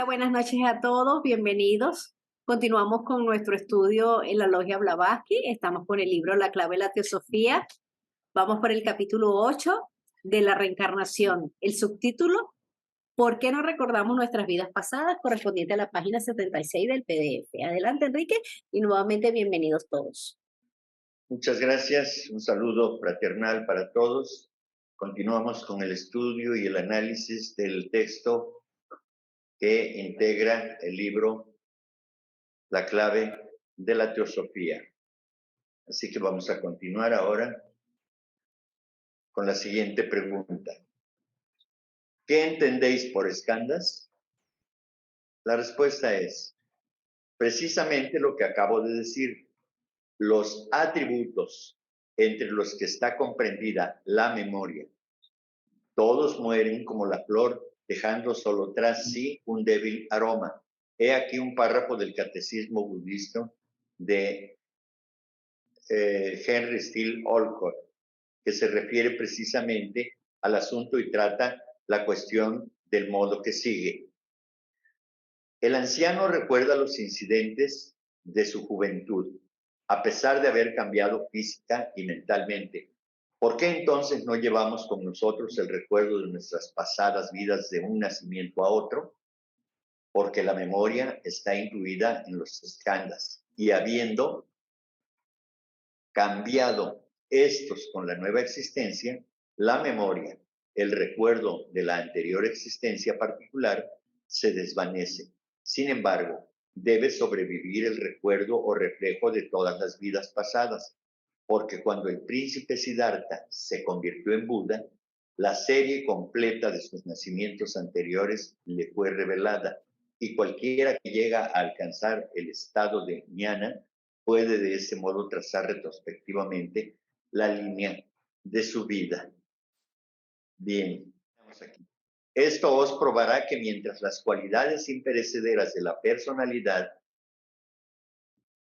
Hola, buenas noches a todos, bienvenidos. Continuamos con nuestro estudio en la Logia Blavatsky. Estamos con el libro La clave de la teosofía. Vamos por el capítulo 8 de la reencarnación. El subtítulo, ¿por qué no recordamos nuestras vidas pasadas? Correspondiente a la página 76 del PDF. Adelante, Enrique, y nuevamente bienvenidos todos. Muchas gracias, un saludo fraternal para todos. Continuamos con el estudio y el análisis del texto que integra el libro La clave de la teosofía. Así que vamos a continuar ahora con la siguiente pregunta. ¿Qué entendéis por escandas? La respuesta es precisamente lo que acabo de decir. Los atributos entre los que está comprendida la memoria. Todos mueren como la flor, dejando solo tras sí un débil aroma. He aquí un párrafo del Catecismo Budista de Henry Steele Olcott, que se refiere precisamente al asunto y trata la cuestión del modo que sigue. El anciano recuerda los incidentes de su juventud, a pesar de haber cambiado física y mentalmente. ¿Por qué entonces no llevamos con nosotros el recuerdo de nuestras pasadas vidas de un nacimiento a otro? Porque la memoria está incluida en los skandhas y habiendo cambiado estos con la nueva existencia, la memoria, el recuerdo de la anterior existencia particular, se desvanece. Sin embargo, debe sobrevivir el recuerdo o reflejo de todas las vidas pasadas, porque cuando el príncipe Siddhartha se convirtió en Buda, la serie completa de sus nacimientos anteriores le fue revelada, y cualquiera que llega a alcanzar el estado de jnana puede de ese modo trazar retrospectivamente la línea de su vida. Bien, vamos aquí. Esto os probará que mientras las cualidades imperecederas de la personalidad,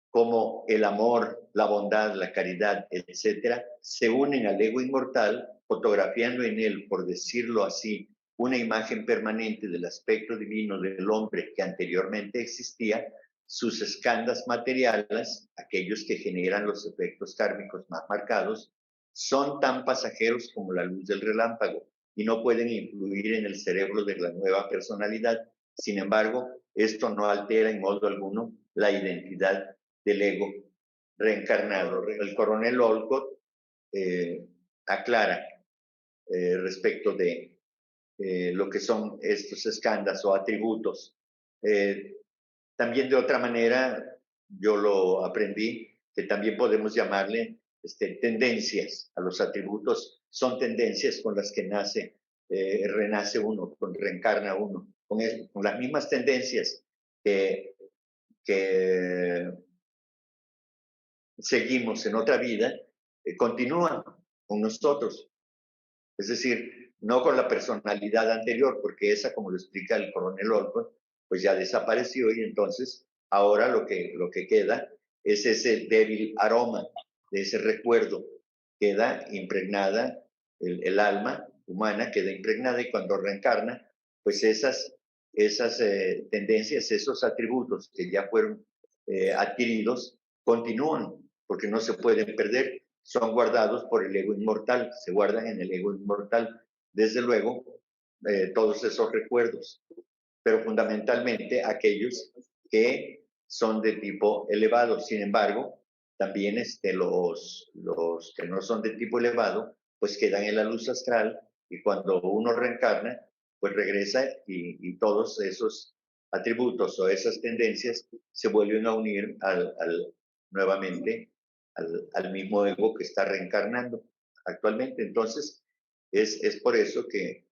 como el amor, la bondad, la caridad, etcétera, se unen al ego inmortal, fotografiando en él, por decirlo así, una imagen permanente del aspecto divino del hombre que anteriormente existía, sus skandhas materiales, aquellos que generan los efectos kármicos más marcados, son tan pasajeros como la luz del relámpago y no pueden influir en el cerebro de la nueva personalidad. Sin embargo, esto no altera en modo alguno la identidad del ego reencarnado. El coronel Olcott aclara respecto de lo que son estos escándalos o atributos. También de otra manera, yo lo aprendí, que también podemos llamarle tendencias a los atributos. Son tendencias con las que nace, renace uno, reencarna uno, con las mismas tendencias que seguimos en otra vida, continúan con nosotros. Es decir, no con la personalidad anterior, porque esa, como lo explica el coronel Olcott, pues ya desapareció y entonces ahora lo que queda es ese débil aroma de ese recuerdo. Queda impregnada, el alma humana queda impregnada y cuando reencarna, pues esas tendencias, esos atributos que ya fueron adquiridos, continúan, porque no se pueden perder, son guardados por el ego inmortal, se guardan en el ego inmortal, desde luego, todos esos recuerdos, pero fundamentalmente aquellos que son de tipo elevado. Sin embargo, también los que no son de tipo elevado, pues quedan en la luz astral y cuando uno reencarna, pues regresa y todos esos atributos o esas tendencias se vuelven a unir nuevamente al mismo ego que está reencarnando actualmente. Entonces, es por eso que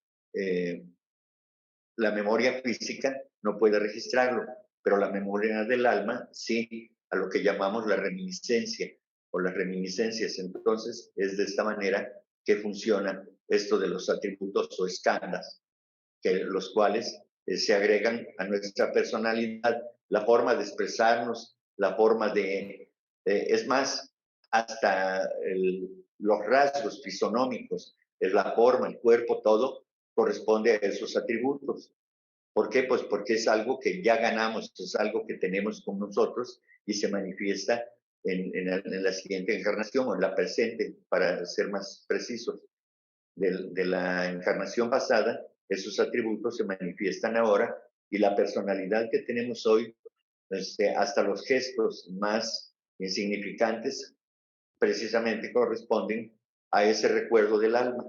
la memoria física no puede registrarlo, pero la memoria del alma sí, a lo que llamamos la reminiscencia o las reminiscencias. Entonces, es de esta manera que funciona esto de los atributos o escandas, que los cuales se agregan a nuestra personalidad, la forma de expresarnos, la forma es más, hasta los rasgos fisonómicos, la forma, el cuerpo, todo corresponde a esos atributos. ¿Por qué? Pues porque es algo que ya ganamos, es algo que tenemos con nosotros y se manifiesta en la siguiente encarnación o en la presente, para ser más precisos. De la encarnación pasada, esos atributos se manifiestan ahora y la personalidad que tenemos hoy, hasta los gestos más insignificantes, precisamente corresponden a ese recuerdo del alma.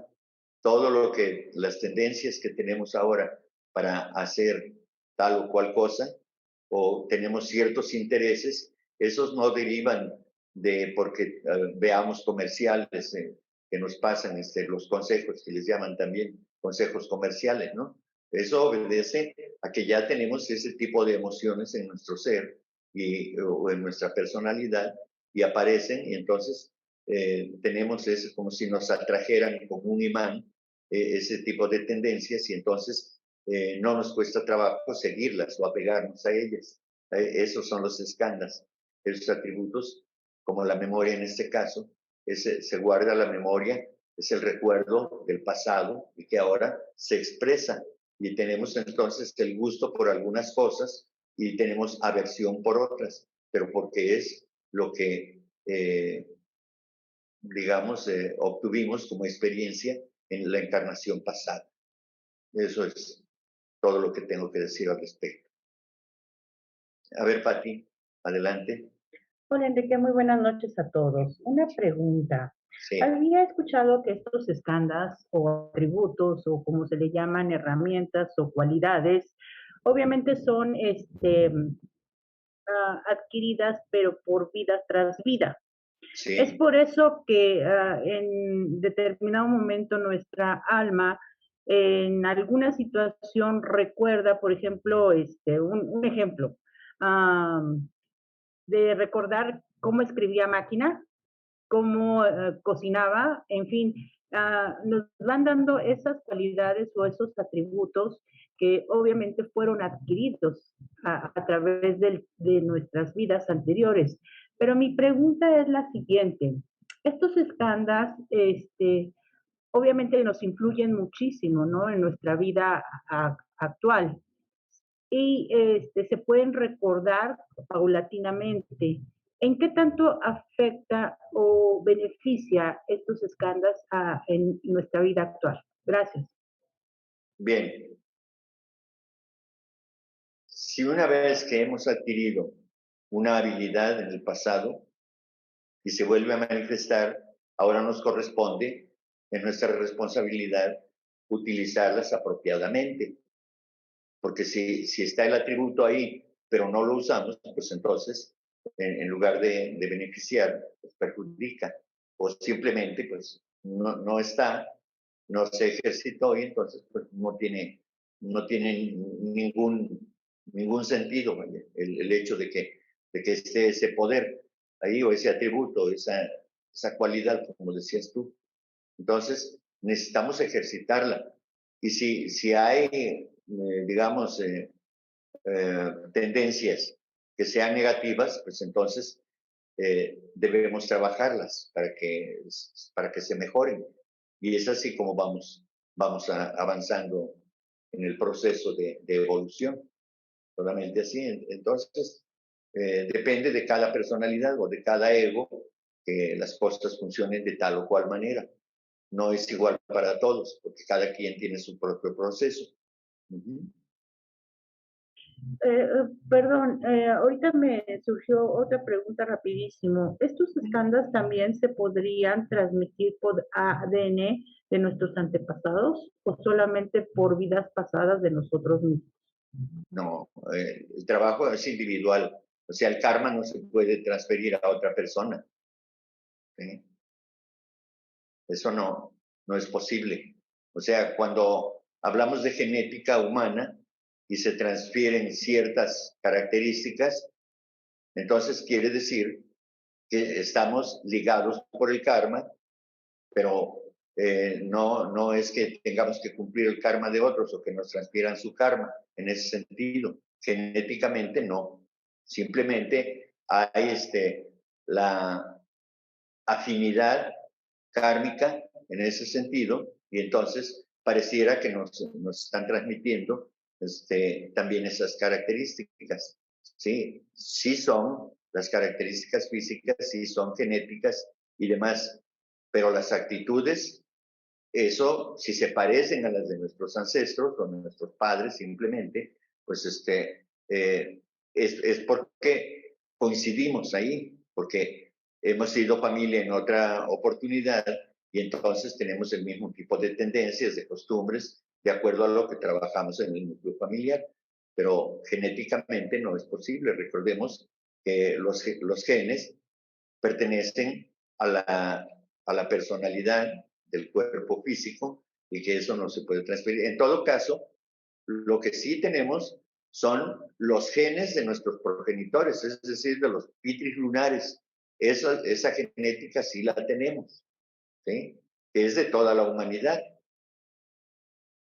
Todo lo que, las tendencias que tenemos ahora para hacer tal o cual cosa, o tenemos ciertos intereses, esos no derivan de porque veamos comerciales que nos pasan, los consejos que les llaman también consejos comerciales, ¿no? Eso obedece a que ya tenemos ese tipo de emociones en nuestro ser o en nuestra personalidad y aparecen y entonces tenemos eso como si nos atrajeran como un imán ese tipo de tendencias y entonces no nos cuesta trabajo seguirlas o apegarnos a ellas. Esos son los escándalos, esos atributos, como la memoria en este caso, se guarda la memoria, es el recuerdo del pasado y que ahora se expresa y tenemos entonces el gusto por algunas cosas y tenemos aversión por otras, pero porque es lo que, digamos, obtuvimos como experiencia en la encarnación pasada. Eso es todo lo que tengo que decir al respecto. A ver, Pati, adelante. Hola Enrique, muy buenas noches a todos. Una pregunta. Sí, Había escuchado que estos escandas o atributos o como se le llaman herramientas o cualidades, obviamente son adquiridas pero por vida tras vida. Es sí, por eso que en determinado momento nuestra alma en alguna situación recuerda, por ejemplo, un ejemplo, de recordar cómo escribía máquina, cómo cocinaba, en fin, nos van dando esas cualidades o esos atributos que obviamente fueron adquiridos través de nuestras vidas anteriores. Pero mi pregunta es la siguiente. Estos escándalos, obviamente nos influyen muchísimo, ¿no? En nuestra vida actual y se pueden recordar paulatinamente. ¿En qué tanto afecta o beneficia estos escándalos en nuestra vida actual? Gracias. bien. Si una vez que hemos adquirido una habilidad en el pasado y se vuelve a manifestar, ahora nos corresponde, en nuestra responsabilidad, utilizarlas apropiadamente. Porque si está el atributo ahí, pero no lo usamos, pues entonces, en lugar de beneficiar, pues perjudica. O simplemente, pues, no está, no se ejercitó y entonces, pues, no tiene ningún sentido, ¿vale? El hecho de que esté ese poder ahí o ese atributo, esa cualidad, como decías tú. Entonces, necesitamos ejercitarla. Y si hay, digamos, tendencias que sean negativas, pues entonces debemos trabajarlas para que se mejoren. Y es así como vamos avanzando en el proceso de evolución. Solamente así. Entonces, depende de cada personalidad o de cada ego que las cosas funcionen de tal o cual manera. No es igual para todos, porque cada quien tiene su propio proceso. Uh-huh. Perdón, ahorita me surgió otra pregunta rapidísimo. ¿Estos escándalos también se podrían transmitir por ADN de nuestros antepasados o solamente por vidas pasadas de nosotros mismos? No, el trabajo es individual. O sea, el karma no se puede transferir a otra persona. ¿Sí? Eso no es posible. O sea, cuando hablamos de genética humana y se transfieren ciertas características, entonces quiere decir que estamos ligados por el karma, pero no es que tengamos que cumplir el karma de otros o que nos transfieran su karma en ese sentido. Genéticamente no. Simplemente hay la afinidad kármica en ese sentido y entonces pareciera que nos están transmitiendo también esas características. Sí, sí son las características físicas, sí son genéticas y demás, pero las actitudes, eso, si se parecen a las de nuestros ancestros o de nuestros padres simplemente, pues es porque coincidimos ahí, porque hemos sido familia en otra oportunidad y entonces tenemos el mismo tipo de tendencias, de costumbres, de acuerdo a lo que trabajamos en el núcleo familiar. Pero genéticamente no es posible. Recordemos que los genes pertenecen a la personalidad del cuerpo físico y que eso no se puede transferir. En todo caso, lo que sí tenemos son los genes de nuestros progenitores, es decir, de los pitris lunares. Esa genética sí la tenemos, ¿sí? Es de toda la humanidad.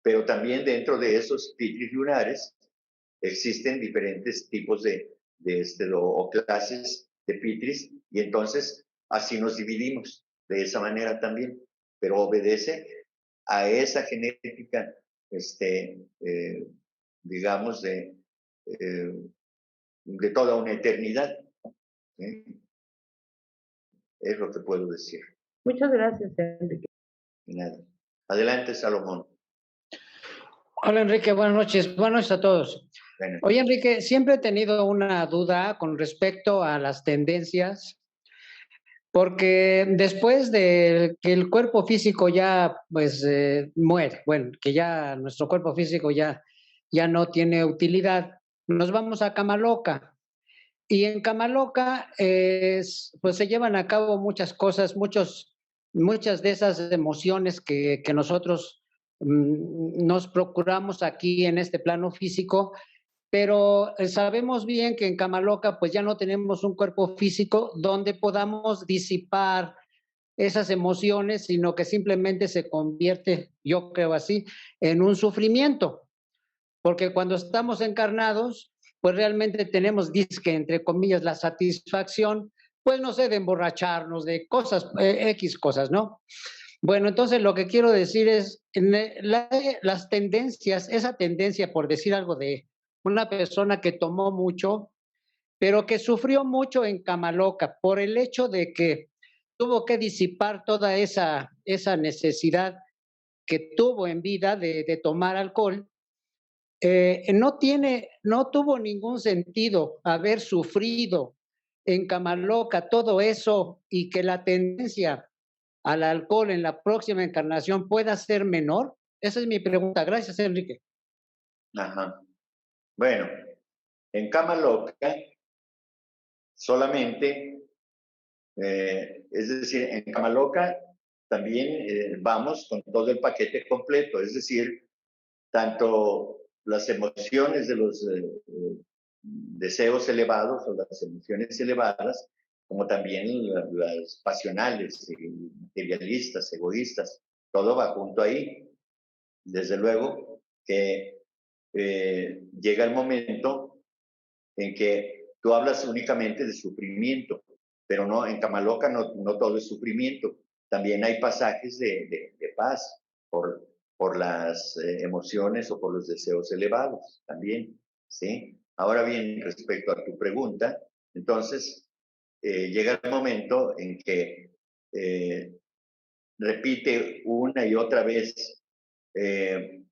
Pero también dentro de esos pitris lunares existen diferentes tipos o clases de pitris y entonces así nos dividimos de esa manera también, pero obedece a esa genética, digamos, de toda una eternidad. ¿Sí? Es lo que puedo decir. Muchas gracias, Enrique. Nada. Adelante, Salomón. Hola Enrique, buenas noches. Buenas noches a todos. Bueno. Oye Enrique, siempre he tenido una duda con respecto a las tendencias, porque después de que el cuerpo físico ya pues muere, bueno, que ya nuestro cuerpo físico ya no tiene utilidad, nos vamos a cama loca. Y en cama loca pues se llevan a cabo muchas cosas, muchas de esas emociones que nosotros nos procuramos aquí en este plano físico, pero sabemos bien que en cama loca pues ya no tenemos un cuerpo físico donde podamos disipar esas emociones, sino que simplemente se convierte, yo creo así, en un sufrimiento, porque cuando estamos encarnados, pues realmente tenemos, disque, entre comillas, la satisfacción, pues no sé, de emborracharnos, de cosas, X cosas, ¿no? Bueno, entonces lo que quiero decir es, las tendencias, esa tendencia, por decir algo, de una persona que tomó mucho, pero que sufrió mucho en cama loca por el hecho de que tuvo que disipar toda esa necesidad que tuvo en vida de tomar alcohol. No tuvo ningún sentido haber sufrido en cama loca todo eso y que la tendencia al alcohol en la próxima encarnación pueda ser menor? Esa es mi pregunta. Gracias, Enrique. Ajá. Bueno, en cama loca solamente, es decir, en cama loca también vamos con todo el paquete completo, es decir, tanto las emociones de los deseos elevados o las emociones elevadas, como también las pasionales, materialistas, egoístas, todo va junto ahí. Desde luego que llega el momento en que tú hablas únicamente de sufrimiento, pero no, en Camaloca no todo es sufrimiento, también hay pasajes de paz por las emociones o por los deseos elevados también, ¿sí? Ahora bien, respecto a tu pregunta, entonces llega el momento en que repite una y otra vez eh,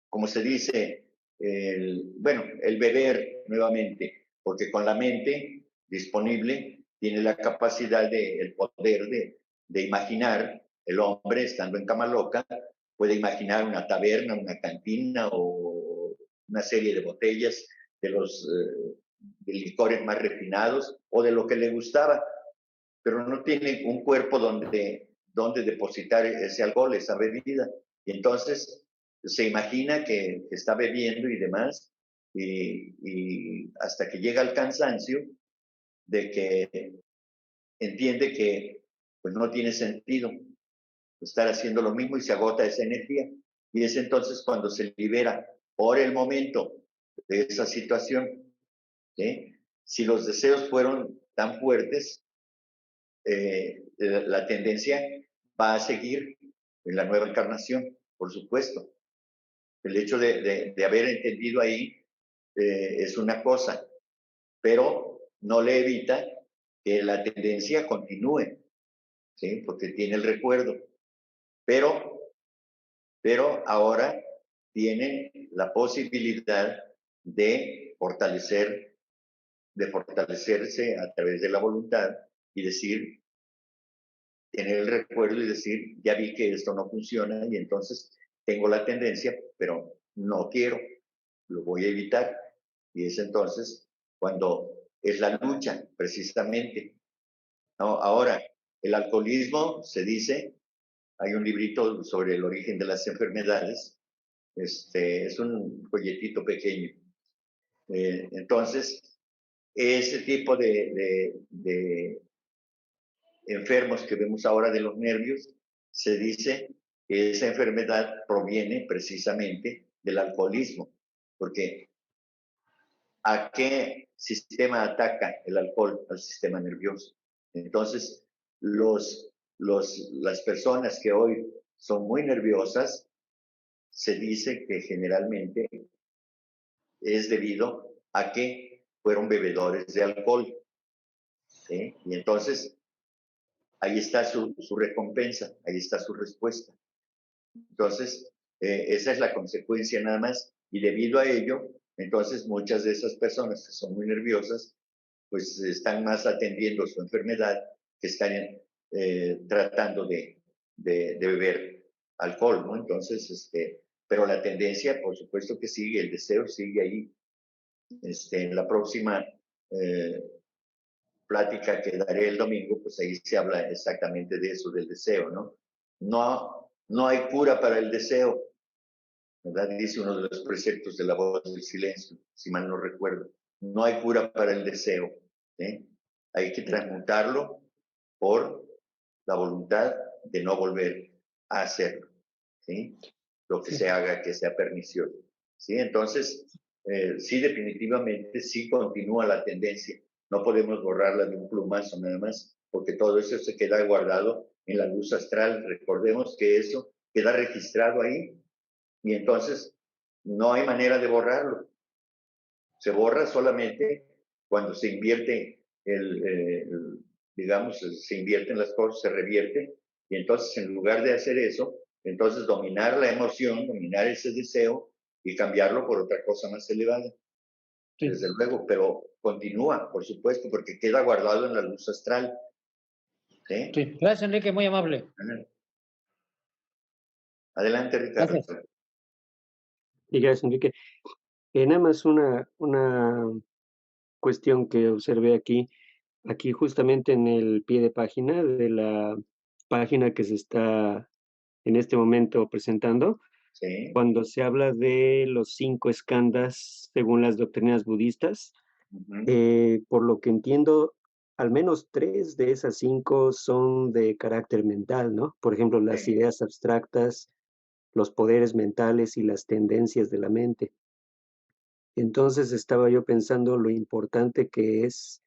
como se dice, el beber nuevamente, porque con la mente disponible tiene la capacidad, el poder de imaginar, el hombre estando en cama loca, puede imaginar una taberna, una cantina o una serie de botellas de los de licores más refinados o de lo que le gustaba, pero no tiene un cuerpo donde depositar ese alcohol, esa bebida. Y entonces se imagina que está bebiendo y demás, y hasta que llega al cansancio de que entiende que pues no tiene sentido estar haciendo lo mismo y se agota esa energía. Y es entonces cuando se libera por el momento de esa situación. ¿Sí? Si los deseos fueron tan fuertes, la tendencia va a seguir en la nueva encarnación, por supuesto. El hecho de haber entendido ahí es una cosa, pero no le evita que la tendencia continúe, ¿sí? Porque tiene el recuerdo. Pero ahora tienen la posibilidad de fortalecerse a través de la voluntad y decir, tener el recuerdo y decir, ya vi que esto no funciona y entonces tengo la tendencia, pero no quiero, lo voy a evitar. Y es entonces cuando es la lucha, precisamente. ¿No? Ahora, el alcoholismo, se dice, hay un librito sobre el origen de las enfermedades, es un folletito pequeño. Entonces, ese tipo de enfermos que vemos ahora de los nervios, se dice que esa enfermedad proviene precisamente del alcoholismo, porque ¿a qué sistema ataca el alcohol? Al sistema nervioso. Entonces, las personas que hoy son muy nerviosas, se dice que generalmente es debido a que fueron bebedores de alcohol, ¿sí? Y entonces, ahí está su recompensa, ahí está su respuesta. Entonces, esa es la consecuencia nada más. Y debido a ello, entonces muchas de esas personas que son muy nerviosas, pues están más atendiendo su enfermedad que están tratando de beber alcohol, ¿no? Entonces, pero la tendencia, por supuesto que sigue, el deseo sigue ahí. En la próxima plática que daré el domingo, pues ahí se habla exactamente de eso, del deseo, ¿no? No hay cura para el deseo, ¿verdad? Dice uno de los preceptos de la voz del silencio, si mal no recuerdo. No hay cura para el deseo, ¿sí? Hay que transmutarlo por la voluntad de no volver a hacerlo, ¿sí? Lo que se haga que sea pernicioso, ¿sí? Entonces, sí, definitivamente, sí continúa la tendencia. No podemos borrarla de un plumazo nada más, porque todo eso se queda guardado en la luz astral. Recordemos que eso queda registrado ahí y entonces no hay manera de borrarlo. Se borra solamente cuando se invierte digamos, se invierten las cosas, se revierte, y entonces en lugar de hacer eso, entonces dominar la emoción, dominar ese deseo y cambiarlo por otra cosa más elevada. Sí. Desde luego, pero continúa, por supuesto, porque queda guardado en la luz astral. ¿Sí? Sí. Gracias, Enrique, muy amable. Adelante, Ricardo. Gracias. Y gracias, Enrique. Nada más una cuestión que observé aquí justamente en el pie de página de la página que se está en este momento presentando, Sí. cuando se habla de los 5 skandhas según las doctrinas budistas, por lo que entiendo, al menos 3 de esas 5 son de carácter mental, ¿no? Por ejemplo, las Sí. ideas abstractas, los poderes mentales y las tendencias de la mente. Entonces estaba yo pensando lo importante que es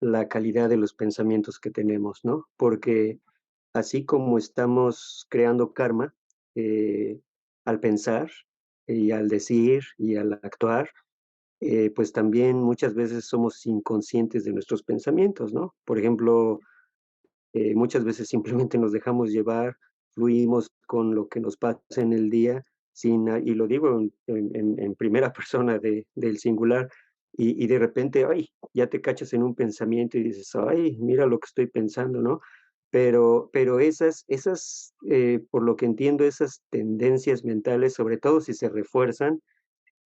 la calidad de los pensamientos que tenemos, ¿no? Porque así como estamos creando karma al pensar y al decir y al actuar, pues también muchas veces somos inconscientes de nuestros pensamientos, ¿no? Por ejemplo, muchas veces simplemente nos dejamos llevar, fluimos con lo que nos pasa en el día, y lo digo en primera persona del singular, y de repente, ay, ya te cachas en un pensamiento y dices, ay, mira lo que estoy pensando, ¿no? Pero esas, por lo que entiendo, esas tendencias mentales, sobre todo si se refuerzan,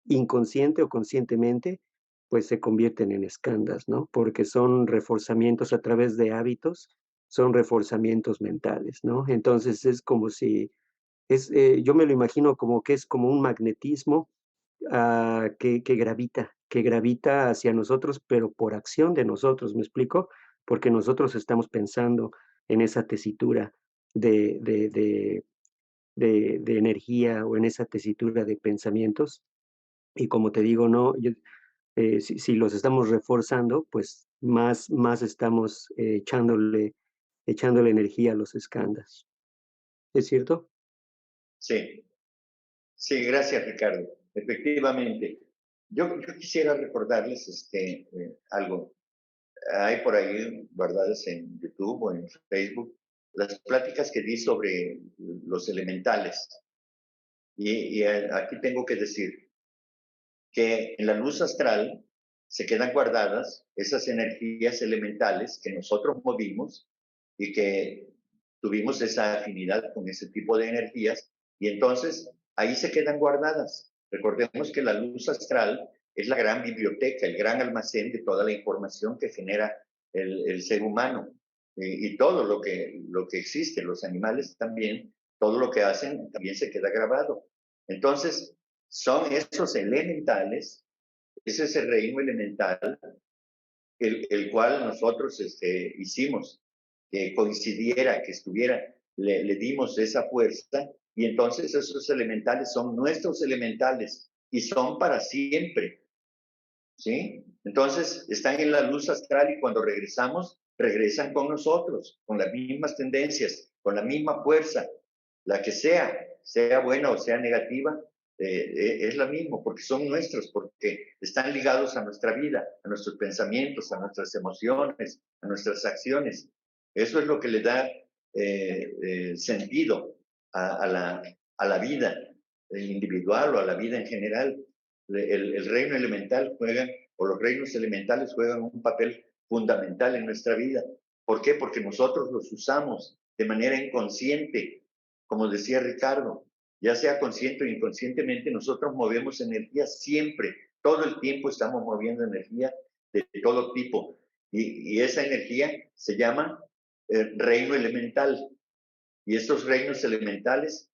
inconsciente o conscientemente, pues se convierten en escandas, ¿no? Porque son reforzamientos a través de hábitos, son reforzamientos mentales, ¿no? Entonces es como si, yo me lo imagino como que es como un magnetismo que gravita hacia nosotros, pero por acción de nosotros, ¿me explico? Porque nosotros estamos pensando en esa tesitura de, de, de, de energía o en esa tesitura de pensamientos. Y como te digo, no, si los estamos reforzando, pues más estamos echándole energía a los escandas. ¿Es cierto? Sí, Sí, gracias, Ricardo. Efectivamente, yo quisiera recordarles algo. Hay por ahí guardadas en YouTube o en Facebook las pláticas que di sobre los elementales. Y aquí tengo que decir que en la luz astral se quedan guardadas esas energías elementales que nosotros movimos y que tuvimos esa afinidad con ese tipo de energías, y entonces ahí se quedan guardadas. Recordemos que la luz astral es la gran biblioteca, el gran almacén de toda la información que genera el ser humano, y todo lo que existe, los animales también, todo lo que hacen también se queda grabado. Entonces, son esos elementales, es ese reino elemental, el cual nosotros hicimos que coincidiera, que estuviera, le dimos esa fuerza, y entonces esos elementales son nuestros elementales y son para siempre, ¿sí? Entonces están en la luz astral y cuando regresamos, regresan con nosotros, con las mismas tendencias, con la misma fuerza, la que sea buena o sea negativa, es la misma, porque son nuestros, porque están ligados a nuestra vida, a nuestros pensamientos, a nuestras emociones, a nuestras acciones. Eso es lo que le da sentido a la vida individual o a la vida en general. El reino elemental juega, o los reinos elementales juegan un papel fundamental en nuestra vida. ¿Por qué? Porque nosotros los usamos de manera inconsciente, como decía Ricardo, ya sea consciente o inconscientemente, nosotros movemos energía siempre, todo el tiempo estamos moviendo energía de todo tipo. Y esa energía se llama reino elemental. Y estos reinos elementales,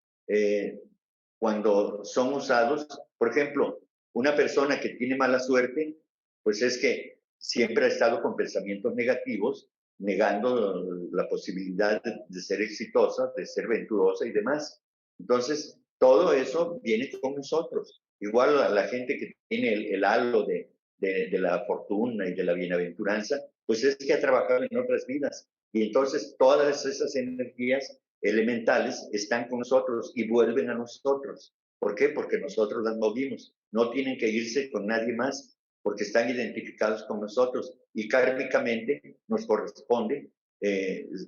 cuando son usados, por ejemplo, una persona que tiene mala suerte, pues es que siempre ha estado con pensamientos negativos, negando la posibilidad de ser exitosa, de ser venturosa y demás. Entonces, todo eso viene con nosotros. Igual a la gente que tiene el halo de la fortuna y de la bienaventuranza, pues es que ha trabajado en otras vidas. Y entonces todas esas energías elementales están con nosotros y vuelven a nosotros. ¿Por qué? Porque nosotros las movimos. No tienen que irse con nadie más porque están identificados con nosotros y kármicamente nos corresponde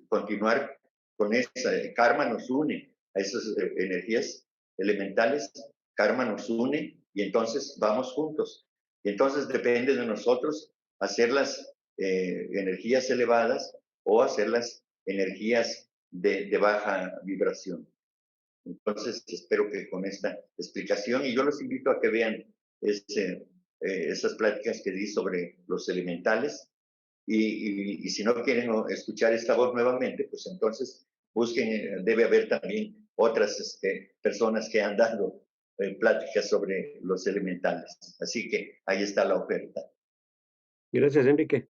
continuar con esa. El karma nos une a esas energías elementales, karma nos une y entonces vamos juntos. Y entonces depende de nosotros hacer las energías elevadas o hacer las energías de baja vibración. Entonces, espero que con esta explicación, y yo los invito a que vean esas pláticas que di sobre los elementales, y si no quieren escuchar esta voz nuevamente, pues entonces busquen, debe haber también otras personas que han dado pláticas sobre los elementales. Así que ahí está la oferta. Gracias, Enrique.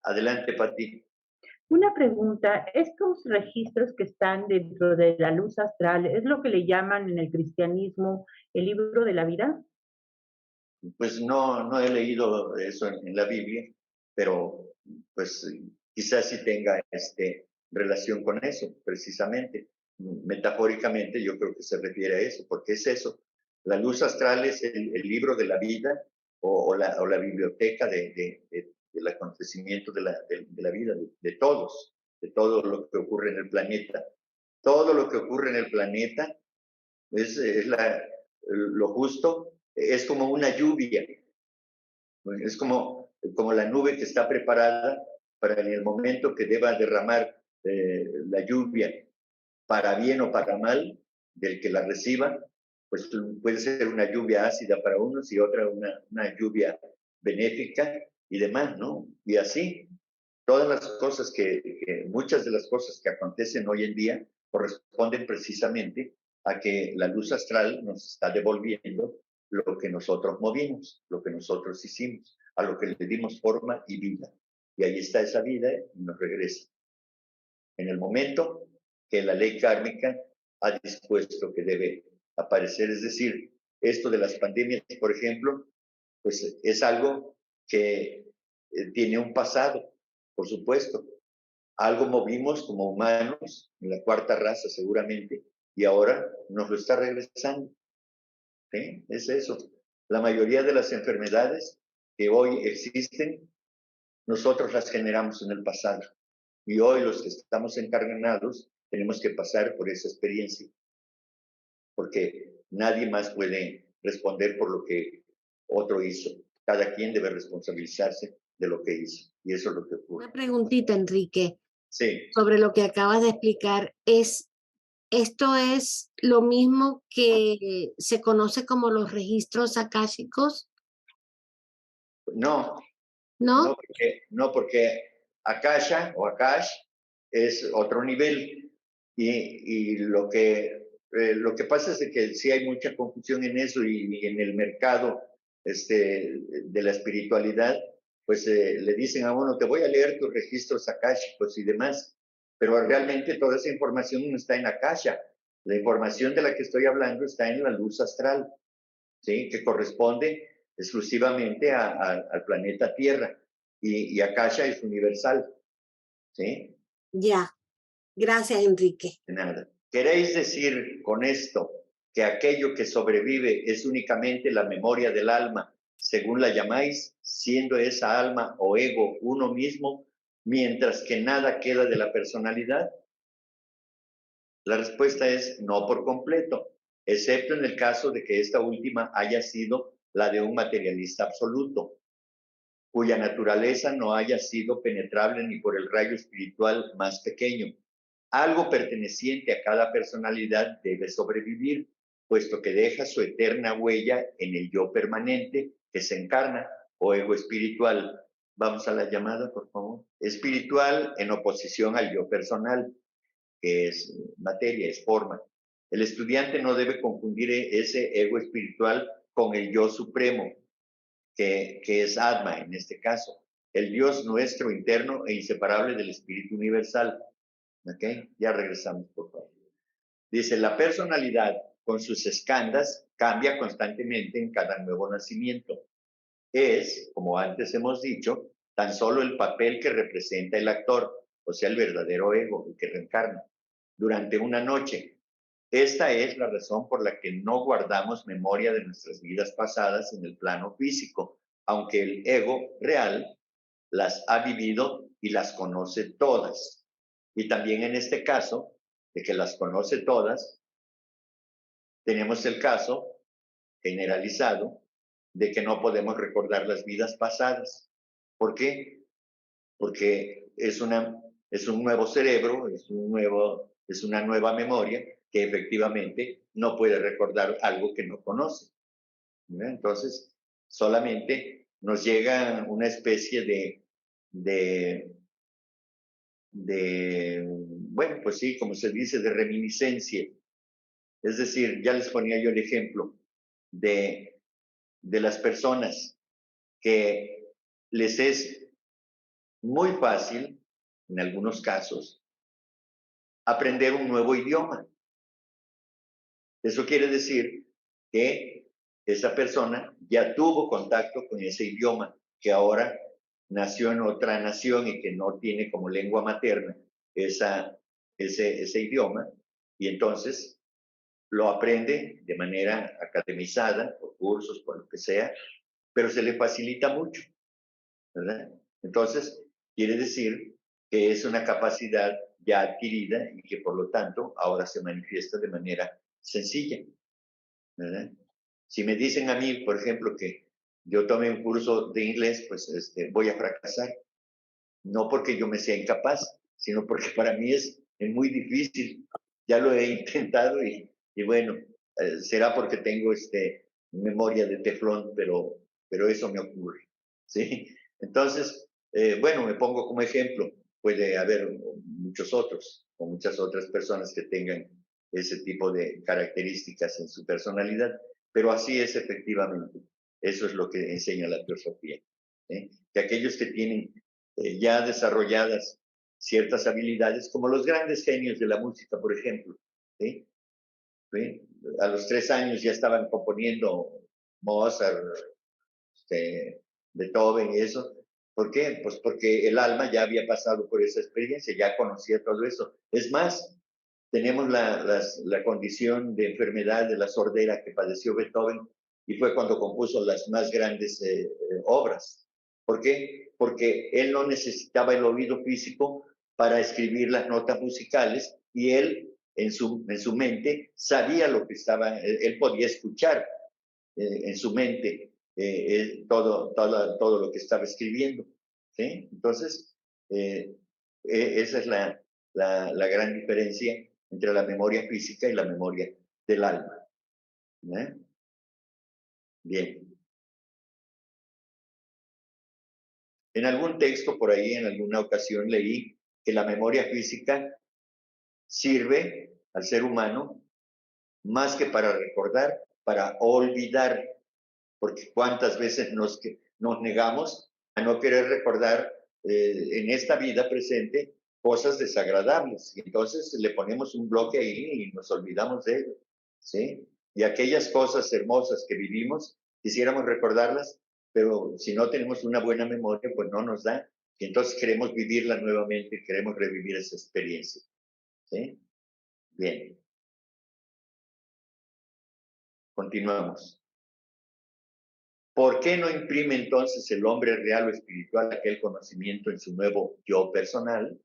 Adelante, Pati. Una pregunta, ¿estos registros que están dentro de la luz astral es lo que le llaman en el cristianismo el libro de la vida? Pues no he leído eso en la Biblia, pero pues quizás sí tenga relación con eso, precisamente. Metafóricamente yo creo que se refiere a eso, porque es eso. La luz astral es el libro de la vida o la biblioteca del acontecimiento de la vida, de todos, de todo lo que ocurre en el planeta. Todo lo que ocurre en el planeta es lo justo, es como una lluvia, es como la nube que está preparada para en el momento que deba derramar la lluvia, para bien o para mal, del que la reciba, pues puede ser una lluvia ácida para unos y otra una lluvia benéfica y demás, ¿no? Y así, todas las cosas muchas de las cosas que acontecen hoy en día corresponden precisamente a que la luz astral nos está devolviendo lo que nosotros movimos, lo que nosotros hicimos, a lo que le dimos forma y vida. Y ahí está esa vida y nos regresa. En el momento que la ley kármica ha dispuesto que debe aparecer, es decir, esto de las pandemias, por ejemplo, pues es algo que tiene un pasado, por supuesto. Algo movimos como humanos, en la cuarta raza seguramente, y ahora nos lo está regresando. ¿sí? Es eso. La mayoría de las enfermedades que hoy existen, nosotros las generamos en el pasado. Y hoy los que estamos encarnados tenemos que pasar por esa experiencia, porque nadie más puede responder por lo que otro hizo. Cada quien debe responsabilizarse de lo que hizo. Y eso es lo que ocurre. Una preguntita, Enrique, Sí. sobre lo que acabas de explicar. ¿Esto es lo mismo que se conoce como los registros akáshicos? No, ¿No? no porque Akasha o Akash es otro nivel. Y lo que pasa es que sí hay mucha confusión en eso y en el mercado de la espiritualidad, pues le dicen a uno, te voy a leer tus registros akáshicos y demás, pero realmente toda esa información no está en Akasha. La información de la que estoy hablando está en la luz astral, ¿sí? Que corresponde exclusivamente al planeta Tierra y Akasha es universal, ¿sí? Ya. Gracias, Enrique. De nada. ¿Queréis decir con esto que aquello que sobrevive es únicamente la memoria del alma, según la llamáis, siendo esa alma o ego uno mismo, mientras que nada queda de la personalidad? La respuesta es no por completo, excepto en el caso de que esta última haya sido la de un materialista absoluto, cuya naturaleza no haya sido penetrable ni por el rayo espiritual más pequeño. Algo perteneciente a cada personalidad debe sobrevivir, puesto que deja su eterna huella en el yo permanente que se encarna, o ego espiritual. Vamos a la llamada, por favor. Espiritual en oposición al yo personal, que es materia, es forma. El estudiante no debe confundir ese ego espiritual con el yo supremo, que es Atma en este caso, el Dios nuestro interno e inseparable del Espíritu Universal. ¿Ok? Ya regresamos, por favor. Dice, la personalidad con sus escandas cambia constantemente en cada nuevo nacimiento. Es, como antes hemos dicho, tan solo el papel que representa el actor, o sea, el verdadero ego, el que reencarna, durante una noche. Esta es la razón por la que no guardamos memoria de nuestras vidas pasadas en el plano físico, aunque el ego real las ha vivido y las conoce todas. Y también en este caso, de que las conoce todas, tenemos el caso generalizado de que no podemos recordar las vidas pasadas. ¿Por qué? Porque es un nuevo cerebro, es una nueva memoria que efectivamente no puede recordar algo que no conoce. ¿Verdad? Entonces, solamente nos llega una especie bueno, pues sí, como se dice, de reminiscencia. Es decir, ya les ponía yo el ejemplo de las personas que les es muy fácil, en algunos casos, aprender un nuevo idioma. Eso quiere decir que esa persona ya tuvo contacto con ese idioma, que ahora nació en otra nación y que no tiene como lengua materna ese idioma, y entonces lo aprende de manera academizada, por cursos, por lo que sea, pero se le facilita mucho, ¿verdad? Entonces, quiere decir que es una capacidad ya adquirida y que por lo tanto ahora se manifiesta de manera sencilla, ¿verdad? Si me dicen a mí, por ejemplo, que yo tome un curso de inglés, pues voy a fracasar. No porque yo me sea incapaz, sino porque para mí es muy difícil. Ya lo he intentado y bueno, será porque tengo memoria de teflón, pero eso me ocurre, ¿sí? Entonces, bueno, me pongo como ejemplo. Puede haber muchos otros o muchas otras personas que tengan ese tipo de características en su personalidad, pero así es efectivamente. Eso es lo que enseña la teosofía, ¿eh? Que aquellos que tienen ya desarrolladas ciertas habilidades, como los grandes genios de la música, por ejemplo, ¿sí? ¿Sí? A los 3 años ya estaban componiendo Mozart, Beethoven y eso. ¿Por qué? Pues porque el alma ya había pasado por esa experiencia, ya conocía todo eso. Es más, tenemos la condición de enfermedad de la sordera que padeció Beethoven y fue cuando compuso las más grandes obras. ¿Por qué? Porque él no necesitaba el oído físico para escribir las notas musicales y él en su mente sabía lo que estaba, él podía escuchar en su mente todo lo que estaba escribiendo. ¿Sí? Entonces, esa es la gran diferencia entre la memoria física y la memoria del alma. ¿Eh? Bien. En algún texto por ahí, en alguna ocasión leí que la memoria física sirve al ser humano más que para recordar, para olvidar, porque cuántas veces nos negamos a no querer recordar en esta vida presente cosas desagradables. Y entonces le ponemos un bloque ahí y nos olvidamos de ello, ¿sí? Y aquellas cosas hermosas que vivimos, quisiéramos recordarlas, pero si no tenemos una buena memoria, pues no nos da. Y entonces queremos vivirla nuevamente, queremos revivir esa experiencia, ¿sí? Bien. Continuamos. ¿Por qué no imprime entonces el hombre real o espiritual aquel conocimiento en su nuevo yo personal?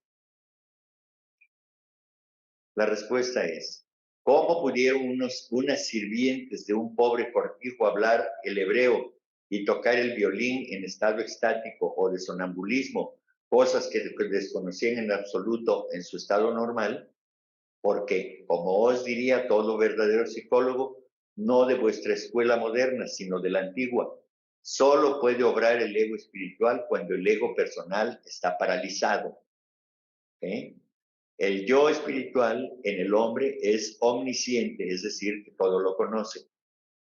La respuesta es, ¿cómo pudieron unas sirvientes de un pobre cortijo hablar el hebreo y tocar el violín en estado extático o de sonambulismo, cosas que desconocían en absoluto en su estado normal? Porque, como os diría todo verdadero psicólogo, no de vuestra escuela moderna, sino de la antigua, solo puede obrar el ego espiritual cuando el ego personal está paralizado. ¿Okay? El yo espiritual en el hombre es omnisciente, es decir, que todo lo conoce,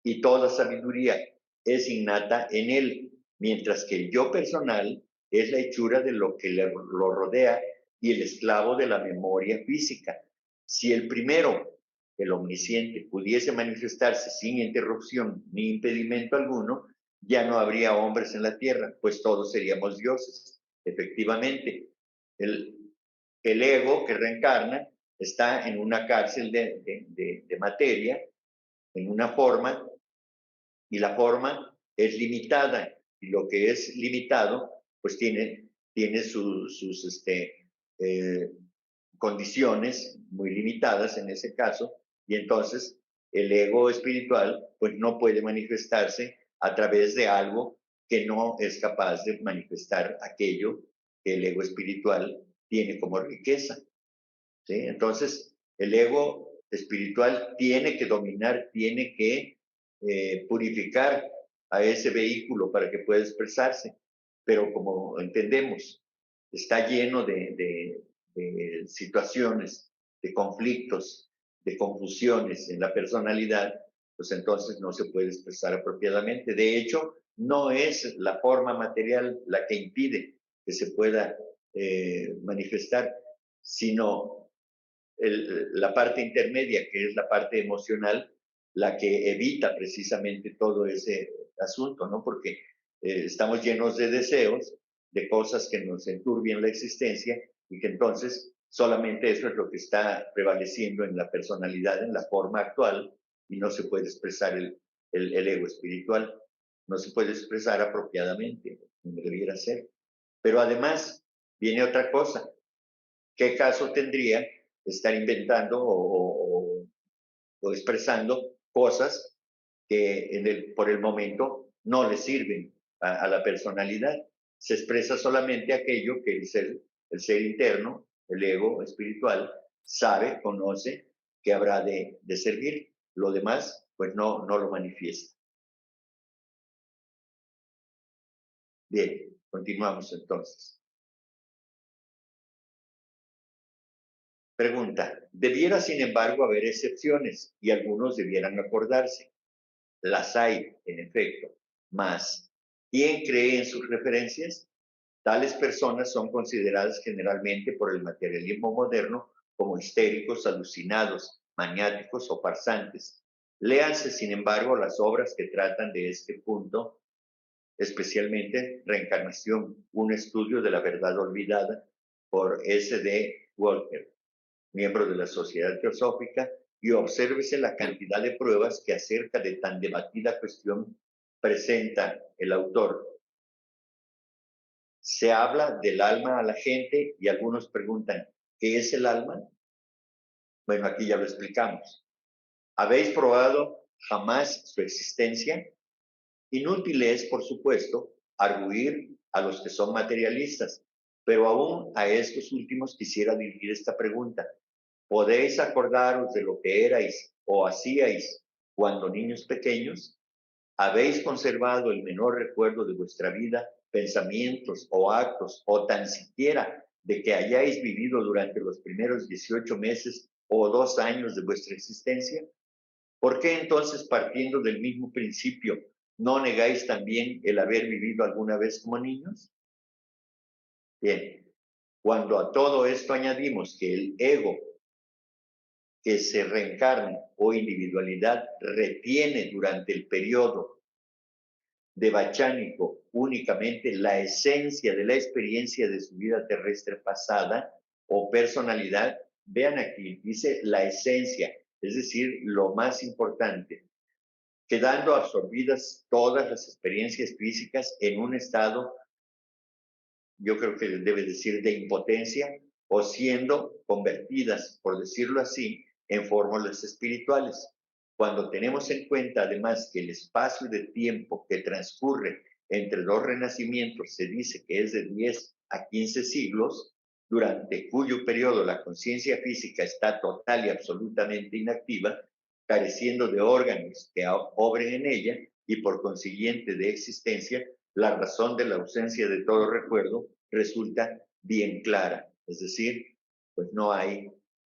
y toda sabiduría es innata en él, mientras que el yo personal es la hechura de lo que lo rodea y el esclavo de la memoria física. Si el primero, el omnisciente, pudiese manifestarse sin interrupción ni impedimento alguno, ya no habría hombres en la tierra, pues todos seríamos dioses. Efectivamente, el ego que reencarna está en una cárcel de materia, en una forma, y la forma es limitada, y lo que es limitado, pues tiene sus condiciones muy limitadas en ese caso, y entonces el ego espiritual pues no puede manifestarse a través de algo que no es capaz de manifestar aquello que el ego espiritual tiene como riqueza. ¿Sí? Entonces, el ego espiritual tiene que dominar, tiene que purificar a ese vehículo para que pueda expresarse, pero como entendemos, está lleno de situaciones, de conflictos, de confusiones en la personalidad, pues entonces no se puede expresar apropiadamente. De hecho, no es la forma material la que impide que se pueda manifestar, sino la parte intermedia, que es la parte emocional, la que evita precisamente todo ese asunto, ¿no? Porque estamos llenos de deseos, de cosas que nos enturbian la existencia y que entonces solamente eso es lo que está prevaleciendo en la personalidad, en la forma actual, y no se puede expresar el ego espiritual, no se puede expresar apropiadamente, como debiera ser. Pero además viene otra cosa. ¿Qué caso tendría estar inventando o expresando cosas que por el momento no le sirven a la personalidad? Se expresa solamente aquello que el ser interno, el ego espiritual, sabe, conoce que habrá de servir. Lo demás, pues no lo manifiesta. Bien, continuamos entonces. Pregunta, debiera sin embargo haber excepciones y algunos debieran acordarse. Las hay, en efecto, mas ¿quién cree en sus referencias? Tales personas son consideradas generalmente por el materialismo moderno como histéricos, alucinados, maniáticos o farsantes. Léanse, sin embargo, las obras que tratan de este punto, especialmente Reencarnación, un estudio de la verdad olvidada por S.D. Walker. miembro de la Sociedad Teosófica, y obsérvese la cantidad de pruebas que acerca de tan debatida cuestión presenta el autor. Se habla del alma a la gente y algunos preguntan, ¿qué es el alma? Bueno, aquí ya lo explicamos. ¿Habéis probado jamás su existencia? Inútil es, por supuesto, arguir a los que son materialistas, pero aún a estos últimos quisiera dirigir esta pregunta. ¿Podéis acordaros de lo que erais o hacíais cuando niños pequeños? ¿Habéis conservado el menor recuerdo de vuestra vida, pensamientos o actos, o tan siquiera de que hayáis vivido durante los primeros 18 meses o 2 años de vuestra existencia? ¿Por qué entonces, partiendo del mismo principio, no negáis también el haber vivido alguna vez como niños? Bien, cuando a todo esto añadimos que el ego que se reencarna o individualidad retiene durante el periodo de bachánico únicamente la esencia de la experiencia de su vida terrestre pasada o personalidad, vean aquí, dice la esencia, es decir, lo más importante, quedando absorbidas todas las experiencias físicas en un estado, yo creo que debe decir, de impotencia, o siendo convertidas, por decirlo así, en fórmulas espirituales. Cuando tenemos en cuenta además que el espacio de tiempo que transcurre entre dos renacimientos se dice que es de 10 a 15 siglos, durante cuyo periodo la conciencia física está total y absolutamente inactiva, careciendo de órganos que obren en ella y por consiguiente de existencia, la razón de la ausencia de todo recuerdo resulta bien clara. Es decir, pues no hay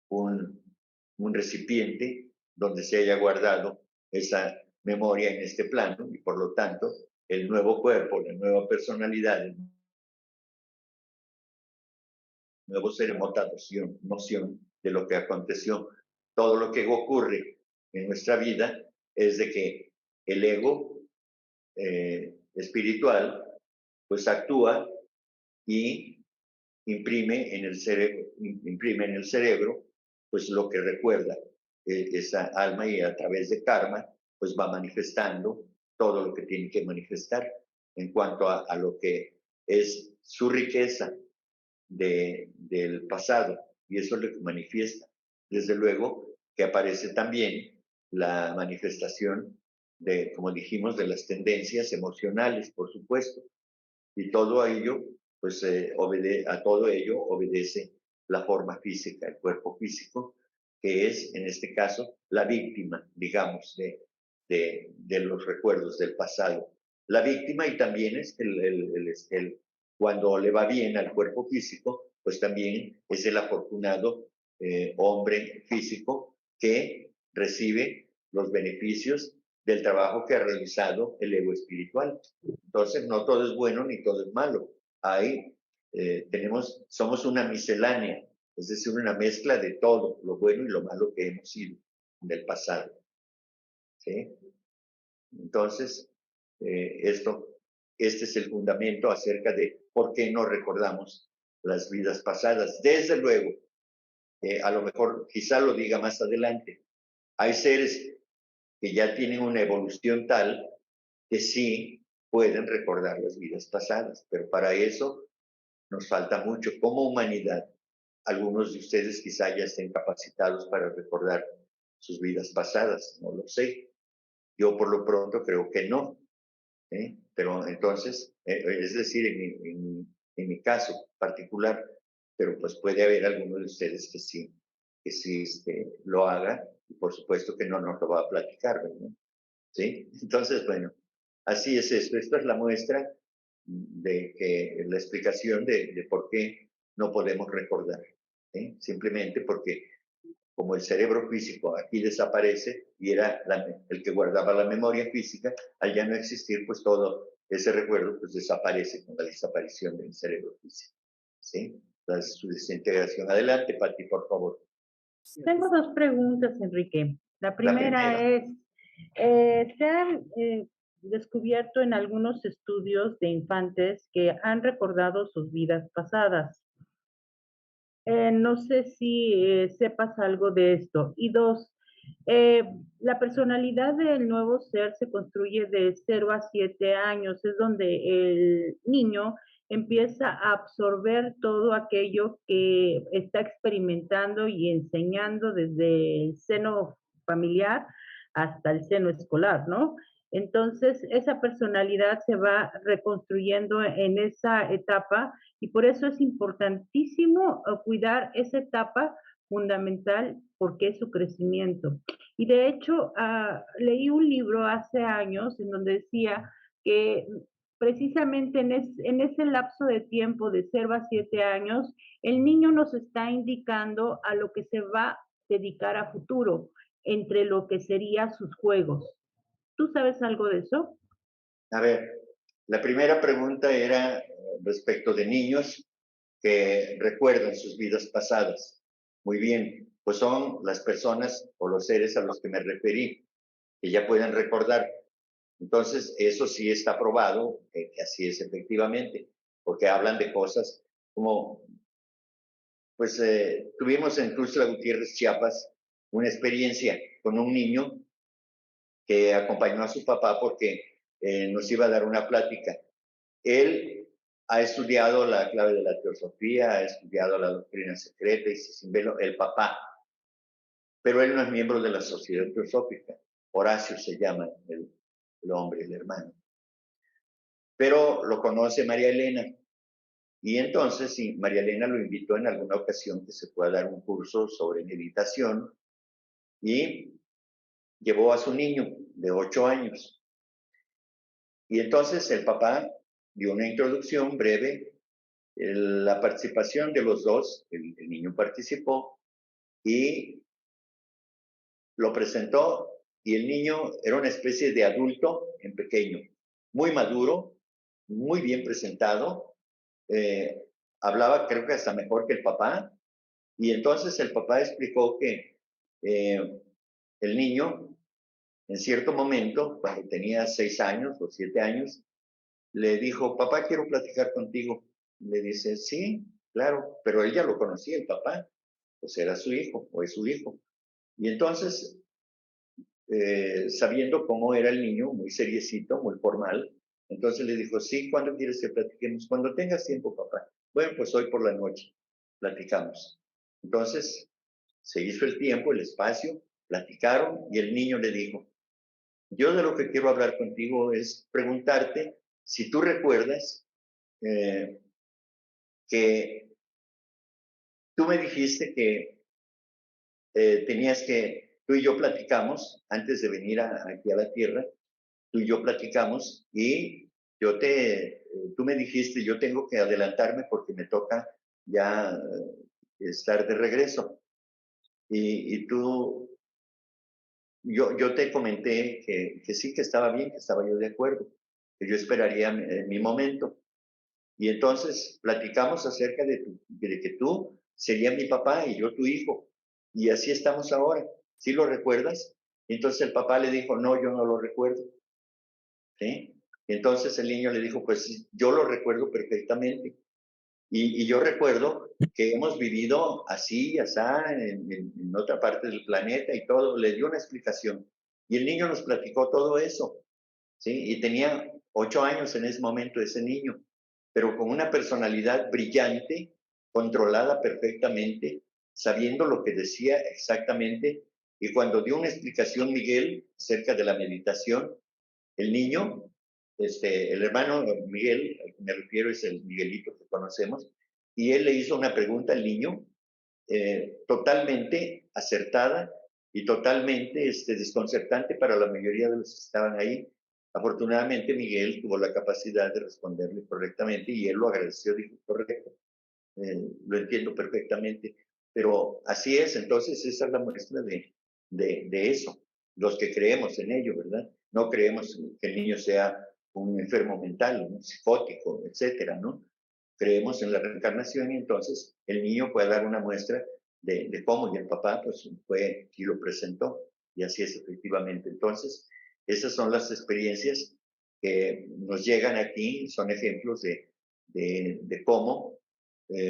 un recipiente donde se haya guardado esa memoria en este plano y por lo tanto el nuevo cuerpo, la nueva personalidad, el nuevo ser remota noción de lo que aconteció. Todo lo que ocurre en nuestra vida es de que el ego espiritual pues actúa y imprime en el cerebro pues lo que recuerda esa alma y a través de karma pues va manifestando todo lo que tiene que manifestar en cuanto a lo que es su riqueza del pasado y eso es lo que manifiesta. Desde luego que aparece también la manifestación de, como dijimos, de las tendencias emocionales, por supuesto, y todo ello, pues a todo ello obedece la forma física, el cuerpo físico, que es en este caso la víctima, digamos, de los recuerdos del pasado. La víctima y también es cuando le va bien al cuerpo físico, pues también es el afortunado hombre físico que recibe los beneficios del trabajo que ha realizado el ego espiritual. Entonces, no todo es bueno ni todo es malo. Ahí somos una miscelánea, es decir, una mezcla de todo, lo bueno y lo malo que hemos sido del pasado. ¿Sí? Entonces, este es el fundamento acerca de por qué no recordamos las vidas pasadas. Desde luego, a lo mejor quizá lo diga más adelante, hay seres que ya tienen una evolución tal que sí pueden recordar las vidas pasadas, pero para eso nos falta mucho como humanidad. Algunos de ustedes quizá ya estén capacitados para recordar sus vidas pasadas, no lo sé. Yo por lo pronto creo que no. Pero entonces, es decir, en mi caso particular, pero pues puede haber alguno de ustedes que sí lo haga y por supuesto que no nos lo va a platicar, ¿no? ¿Sí? Entonces, bueno, así es esto. Esta es la muestra de que la explicación de por qué no podemos recordar. ¿Sí? Simplemente porque como el cerebro físico aquí desaparece y era el que guardaba la memoria física, al ya no existir, pues todo ese recuerdo pues desaparece con la desaparición del cerebro físico. ¿Sí? Entonces, su desintegración. Adelante, Pati, por favor. Tengo dos preguntas, Enrique. La primera es, se han descubierto en algunos estudios de infantes que han recordado sus vidas pasadas. No sé si sepas algo de esto. Y dos, eh, la personalidad del nuevo ser se construye de 0 a 7 años, es donde el niño empieza a absorber todo aquello que está experimentando y enseñando desde el seno familiar hasta el seno escolar, ¿no? Entonces, esa personalidad se va reconstruyendo en esa etapa y por eso es importantísimo cuidar esa etapa fundamental porque es su crecimiento. Y de hecho, leí un libro hace años en donde decía que precisamente en ese lapso de tiempo de 0 a 7 años, el niño nos está indicando a lo que se va a dedicar a futuro, entre lo que serían sus juegos. ¿Tú sabes algo de eso? A ver, la primera pregunta era respecto de niños que recuerdan sus vidas pasadas. Muy bien, pues son las personas o los seres a los que me referí, que ya pueden recordar. Entonces, eso sí está probado, que así es efectivamente, porque hablan de cosas como, pues tuvimos en Tuxtla Gutiérrez, Chiapas, una experiencia con un niño que acompañó a su papá porque nos iba a dar una plática. Él ha estudiado la clave de la teosofía, ha estudiado la doctrina secreta y Cicimbelo, el papá, pero él no es miembro de la sociedad teosófica. Horacio se llama el hombre, el hermano. Pero lo conoce María Elena. Y entonces, sí, María Elena lo invitó en alguna ocasión que se pueda dar un curso sobre meditación y llevó a su niño de 8 años. Y entonces el papá dio una introducción breve, la participación de los dos, el niño participó y lo presentó y el niño era una especie de adulto en pequeño, muy maduro, muy bien presentado, hablaba creo que hasta mejor que el papá y entonces el papá explicó que el niño en cierto momento, cuando tenía 6 años o 7 años, le dijo, papá, quiero platicar contigo. Le dice, sí, claro, pero ella lo conocía, el papá, pues era su hijo o es su hijo. Y entonces, sabiendo cómo era el niño, muy seriecito, muy formal, entonces le dijo, sí, ¿cuándo quieres que platiquemos? Cuando tengas tiempo, papá. Bueno, pues hoy por la noche platicamos. Entonces, se hizo el tiempo, el espacio, platicaron y el niño le dijo, yo de lo que quiero hablar contigo es preguntarte si tú recuerdas que tú me dijiste que tú y yo platicamos antes de venir aquí a la tierra, tú y yo platicamos y tú me dijiste, yo tengo que adelantarme porque me toca ya estar de regreso. Y yo te comenté que sí, que estaba bien, que estaba yo de acuerdo, que yo esperaría mi momento. Y entonces platicamos acerca de que tú serías mi papá y yo tu hijo. Y así estamos ahora. ¿Sí lo recuerdas? Y entonces el papá le dijo, no, yo no lo recuerdo. ¿Sí? Y entonces el niño le dijo, pues yo lo recuerdo perfectamente. Y yo recuerdo que hemos vivido así, asá, en otra parte del planeta y todo. Le dio una explicación. Y el niño nos platicó todo eso. ¿Sí? Y tenía 8 años en ese momento ese niño, pero con una personalidad brillante, controlada perfectamente, sabiendo lo que decía exactamente. Y cuando dio una explicación Miguel acerca de la meditación, el niño, el hermano Miguel, al que me refiero es el Miguelito que conocemos, y él le hizo una pregunta al niño totalmente acertada y totalmente desconcertante para la mayoría de los que estaban ahí. Afortunadamente Miguel tuvo la capacidad de responderle correctamente y él lo agradeció, dijo, correcto, lo entiendo perfectamente. Pero así es, entonces esa es la muestra de eso, los que creemos en ello, ¿verdad? No creemos que el niño sea un enfermo mental, un psicótico, etcétera, ¿no? Creemos en la reencarnación y entonces el niño puede dar una muestra de cómo y el papá pues fue y lo presentó y así es efectivamente. Entonces, esas son las experiencias que nos llegan aquí, son ejemplos de cómo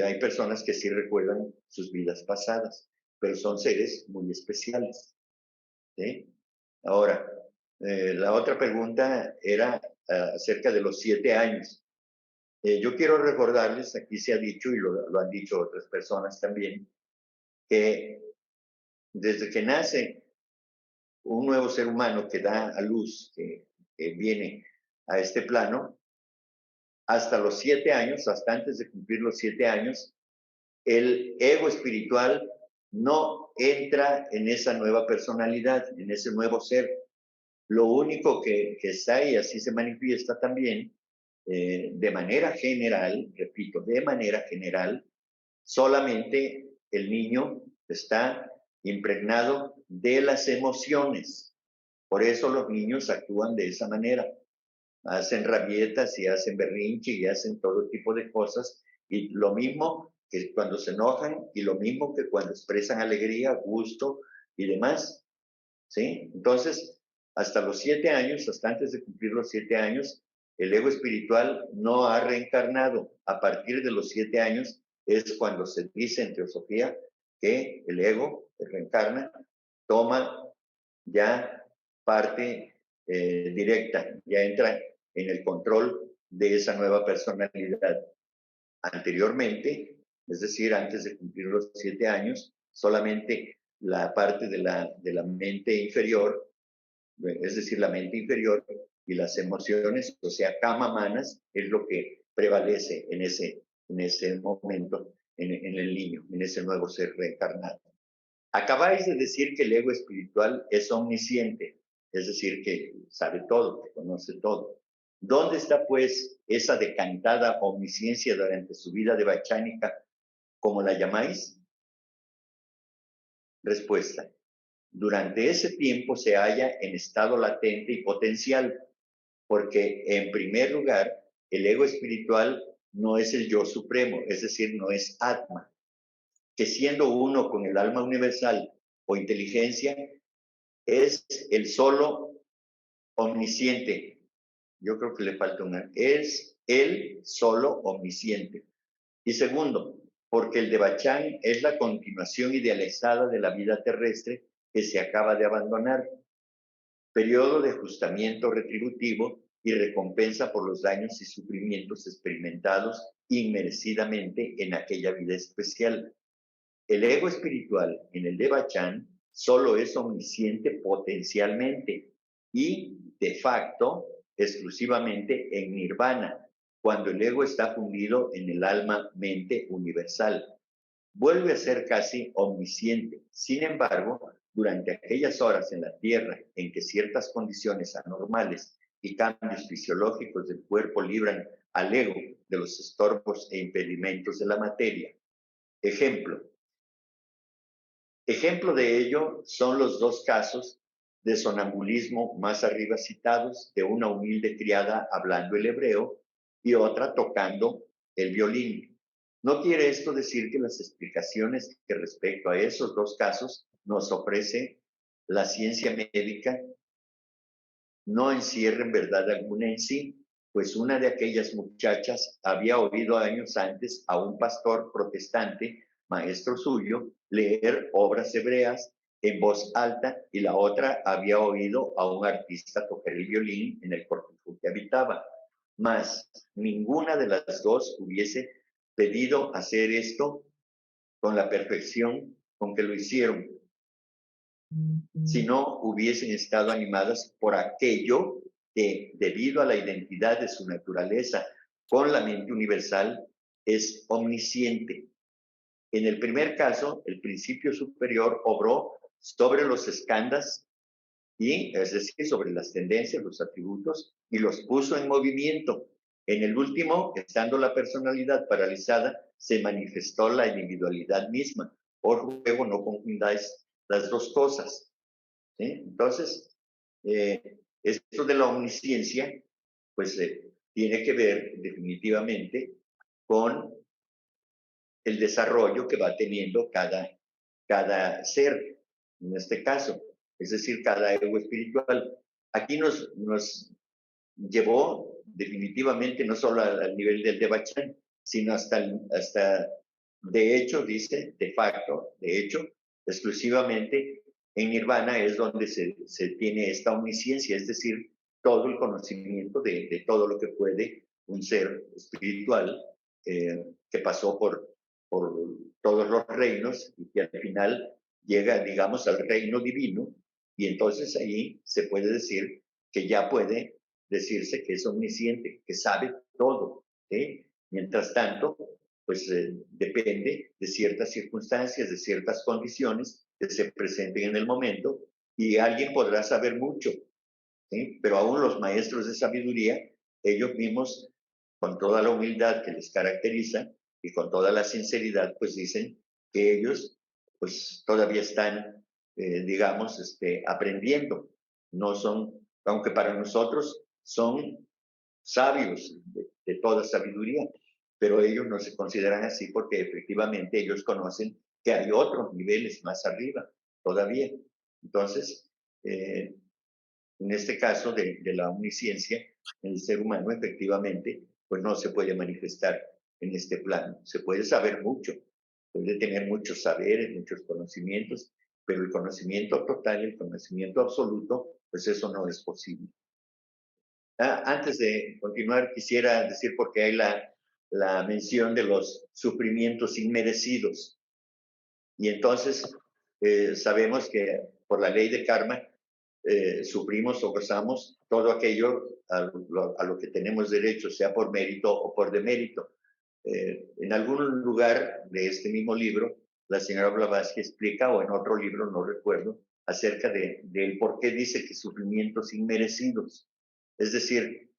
hay personas que sí recuerdan sus vidas pasadas, pero son seres muy especiales. ¿Sí? Ahora, la otra pregunta era acerca de los 7 años. Yo quiero recordarles, aquí se ha dicho, y lo han dicho otras personas también, que desde que nace un nuevo ser humano que da a luz, que viene a este plano, hasta los 7 años, hasta antes de cumplir los 7 años, el ego espiritual no entra en esa nueva personalidad, en ese nuevo ser. Lo único que está ahí, así se manifiesta también, de manera general, repito, de manera general, solamente el niño está impregnado de las emociones. Por eso los niños actúan de esa manera. Hacen rabietas y hacen berrinche y hacen todo tipo de cosas. Y lo mismo que cuando se enojan y lo mismo que cuando expresan alegría, gusto y demás. ¿Sí? Entonces, hasta los 7 años, hasta antes de cumplir los 7 años, el ego espiritual no ha reencarnado. A partir de los 7 años es cuando se dice en teosofía que el ego que reencarna toma ya parte directa, ya entra en el control de esa nueva personalidad. Anteriormente, es decir, antes de cumplir los 7 años, solamente la parte de la mente inferior, es decir, la mente inferior y las emociones, o sea, kama manas, es lo que prevalece en ese momento, en el niño, en ese nuevo ser reencarnado. Acabáis de decir que el ego espiritual es omnisciente, es decir, que sabe todo, que conoce todo. ¿Dónde está, pues, esa decantada omnisciencia durante su vida devachánica, como la llamáis? Respuesta. Durante ese tiempo se halla en estado latente y potencial, porque, en primer lugar, el ego espiritual no es el yo supremo, es decir, no es Atma, que siendo uno con el alma universal o inteligencia, es el solo omnisciente. Yo creo que le falta una. Es el solo omnisciente. Y segundo, porque el Devachán es la continuación idealizada de la vida terrestre que se acaba de abandonar, periodo de ajustamiento retributivo y recompensa por los daños y sufrimientos experimentados inmerecidamente en aquella vida especial. El ego espiritual en el Devachán solo es omnisciente potencialmente y de facto exclusivamente en nirvana, cuando el ego está fundido en el alma-mente universal. Vuelve a ser casi omnisciente. Sin embargo, durante aquellas horas en la Tierra en que ciertas condiciones anormales y cambios fisiológicos del cuerpo libran al ego de los estorbos e impedimentos de la materia. Ejemplo de ello son los 2 casos de sonambulismo más arriba citados, de una humilde criada hablando el hebreo y otra tocando el violín. No quiere esto decir que las explicaciones que respecto a esos 2 casos nos ofrece la ciencia médica no encierren verdad alguna en sí, pues una de aquellas muchachas había oído años antes a un pastor protestante, maestro suyo, leer obras hebreas en voz alta, y la otra había oído a un artista tocar el violín en el cortijo que habitaba. Mas ninguna de las 2 hubiese pedido hacer esto con la perfección con que lo hicieron, si no hubiesen estado animadas por aquello que, debido a la identidad de su naturaleza con la mente universal, es omnisciente. En el primer caso, el principio superior obró sobre los skandhas, y, es decir, sobre las tendencias, los atributos, y los puso en movimiento. En el último, estando la personalidad paralizada, se manifestó la individualidad misma. Os ruego, no confundáis las 2 cosas. ¿Sí? Entonces, esto de la omnisciencia, pues tiene que ver definitivamente con el desarrollo que va teniendo cada ser, en este caso, es decir, cada ego espiritual. Aquí nos llevó definitivamente no solo al nivel del Devachán, sino hasta de hecho, dice, de facto, de hecho, exclusivamente en nirvana es donde se tiene esta omnisciencia, es decir, todo el conocimiento de todo lo que puede un ser espiritual que pasó por todos los reinos y que al final llega, digamos, al reino divino, y entonces ahí se puede decir que ya puede decirse que es omnisciente, que sabe todo. Mientras tanto, pues depende de ciertas circunstancias, de ciertas condiciones que se presenten en el momento, y alguien podrá saber mucho, pero aún los maestros de sabiduría, ellos mismos, con toda la humildad que les caracteriza y con toda la sinceridad, pues dicen que ellos pues todavía están, digamos, aprendiendo. No son, aunque para nosotros son sabios de toda sabiduría, pero ellos no se consideran así porque efectivamente ellos conocen que hay otros niveles más arriba todavía. Entonces, en este caso de la omnisciencia, el ser humano efectivamente pues no se puede manifestar en este plano. Se puede saber mucho, puede tener muchos saberes, muchos conocimientos, pero el conocimiento total, el conocimiento absoluto, pues eso no es posible. Antes de continuar, quisiera decir por qué hay la mención de los sufrimientos inmerecidos. Y entonces sabemos que por la ley de karma sufrimos o gozamos todo aquello a lo que tenemos derecho, sea por mérito o por demérito. En algún lugar de este mismo libro, la señora Blavatsky explica, o en otro libro, no recuerdo, acerca del por qué dice que sufrimientos inmerecidos. Es decir,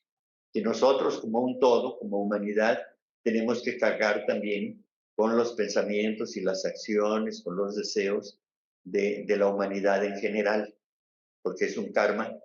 que nosotros como un todo, como humanidad, tenemos que cargar también con los pensamientos y las acciones, con los deseos de la humanidad en general, porque es un karma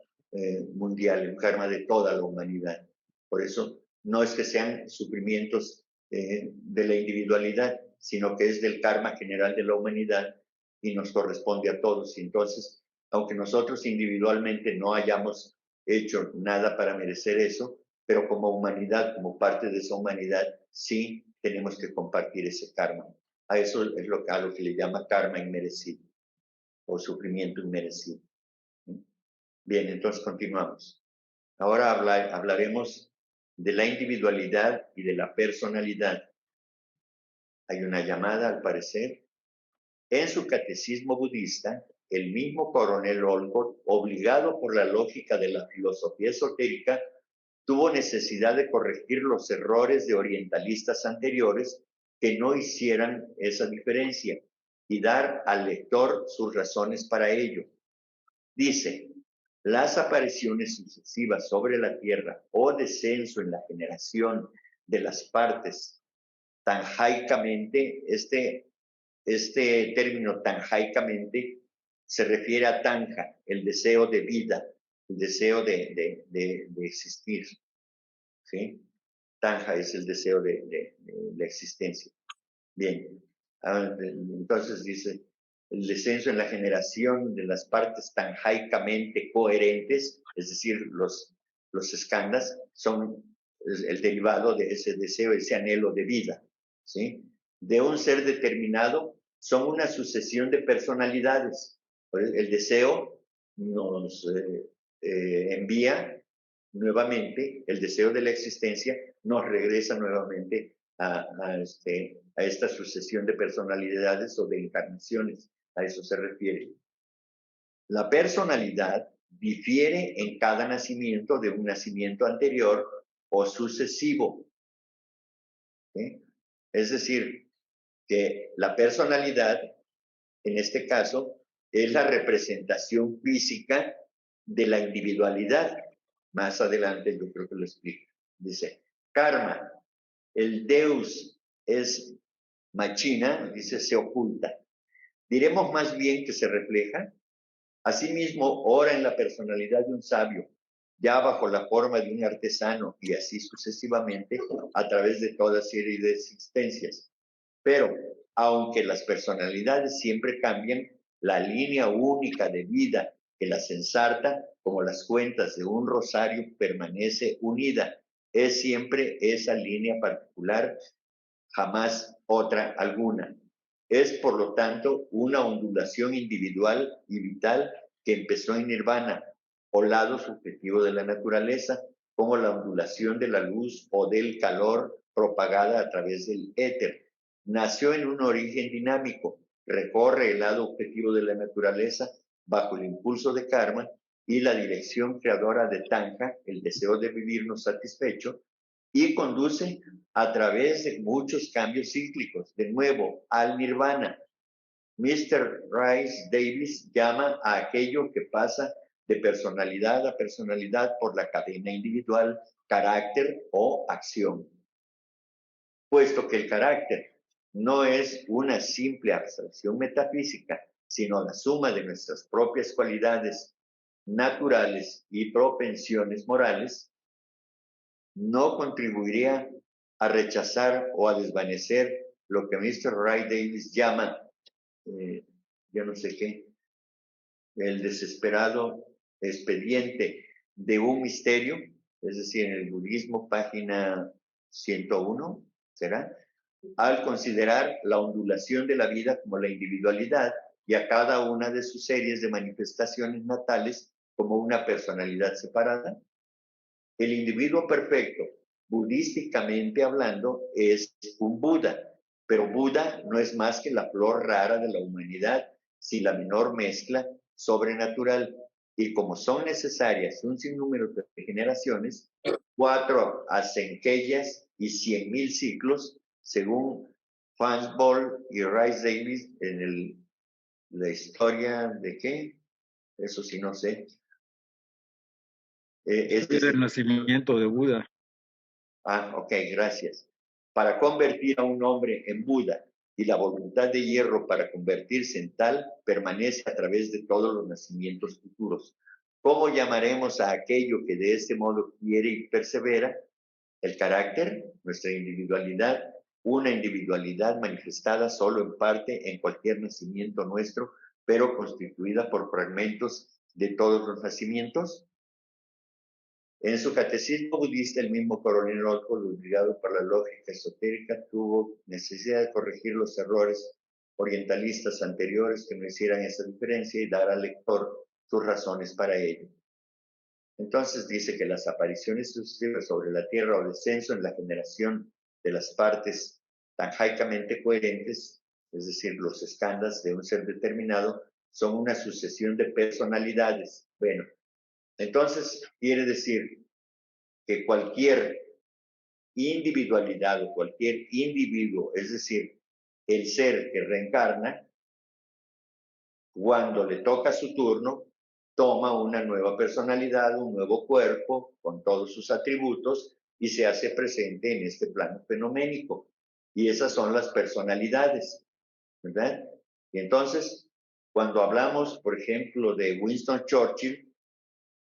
mundial, un karma de toda la humanidad. Por eso no es que sean sufrimientos de la individualidad, sino que es del karma general de la humanidad y nos corresponde a todos. Y entonces, aunque nosotros individualmente no hayamos hecho nada para merecer eso, pero como humanidad, como parte de esa humanidad, sí tenemos que compartir ese karma. A eso es a lo que le llama karma inmerecido o sufrimiento inmerecido. Bien, entonces continuamos. Ahora hablaremos de la individualidad y de la personalidad. Hay una llamada, al parecer. En su catecismo budista, el mismo coronel Olcott, obligado por la lógica de la filosofía esotérica, tuvo necesidad de corregir los errores de orientalistas anteriores que no hicieran esa diferencia y dar al lector sus razones para ello. Dice, las apariciones sucesivas sobre la Tierra o descenso en la generación de las partes tanjaicamente, este término tanjaicamente se refiere a tanja, el deseo de vida, el deseo de existir. ¿Sí? Tanja es el deseo de la existencia. Bien, entonces dice, el descenso en la generación de las partes tanjaicamente coherentes, es decir, los skandhas, son el derivado de ese deseo, ese anhelo de vida, ¿sí? De un ser determinado son una sucesión de personalidades. El deseo nos envía nuevamente, el deseo de la existencia nos regresa nuevamente a esta sucesión de personalidades o de encarnaciones. A eso se refiere. La personalidad difiere en cada nacimiento de un nacimiento anterior o sucesivo. ¿Sí? Es decir, que la personalidad, en este caso, es la representación física de la individualidad. Más adelante yo creo que lo explico. Dice, karma, el Deus es machina, dice, se oculta. Diremos más bien que se refleja. Asimismo, ora en la personalidad de un sabio, ya bajo la forma de un artesano, y así sucesivamente a través de toda serie de existencias. Pero, aunque las personalidades siempre cambian, la línea única de vida que las ensarta, como las cuentas de un rosario, permanece unida. Es siempre esa línea particular jamás otra alguna. Es, por lo tanto, una ondulación individual y vital que empezó en nirvana, o lado subjetivo de la naturaleza, como la ondulación de la luz o del calor propagada a través del éter. Nació en un origen dinámico, recorre el lado objetivo de la naturaleza bajo el impulso de karma y la dirección creadora de Tanja, el deseo de vivirnos satisfecho, y conduce a través de muchos cambios cíclicos, de nuevo, al nirvana. Mr. Rice Davis llama a aquello que pasa de personalidad a personalidad por la cadena individual, carácter o acción. Puesto que el carácter no es una simple abstracción metafísica, sino la suma de nuestras propias cualidades naturales y propensiones morales, no contribuiría a rechazar o a desvanecer lo que Mr. Ray Davis llama, yo no sé qué, el desesperado expediente de un misterio, es decir, en el budismo, página 101, ¿será? Al considerar la ondulación de la vida como la individualidad y a cada una de sus series de manifestaciones natales como una personalidad separada. El individuo perfecto, budísticamente hablando, es un Buda, pero Buda no es más que la flor rara de la humanidad, sin la menor mezcla sobrenatural. Y como son necesarias un sinnúmero de generaciones, 4 asenqueyas y 100,000 ciclos, según Franz Boll y Rice Davis en la historia de qué, eso sí no sé. Es el nacimiento de Buda. Ok, gracias. Para convertir a un hombre en Buda y la voluntad de hierro para convertirse en tal permanece a través de todos los nacimientos futuros. ¿Cómo llamaremos a aquello que de este modo quiere y persevera? El carácter, nuestra individualidad, una individualidad manifestada solo en parte en cualquier nacimiento nuestro, pero constituida por fragmentos de todos los nacimientos. En su catecismo budista, el mismo coronel Olcott, obligado por la lógica esotérica, tuvo necesidad de corregir los errores orientalistas anteriores que no hicieran esa diferencia y dar al lector sus razones para ello. Entonces dice que las apariciones sucesivas sobre la Tierra o descenso en la generación de las partes tanjaicamente coherentes, es decir, los skandhas de un ser determinado, son una sucesión de personalidades. Bueno, entonces quiere decir que cualquier individualidad o cualquier individuo, es decir, el ser que reencarna, cuando le toca su turno, toma una nueva personalidad, un nuevo cuerpo con todos sus atributos y se hace presente en este plano fenoménico. Y esas son las personalidades, ¿verdad? Y entonces, cuando hablamos, por ejemplo, de Winston Churchill,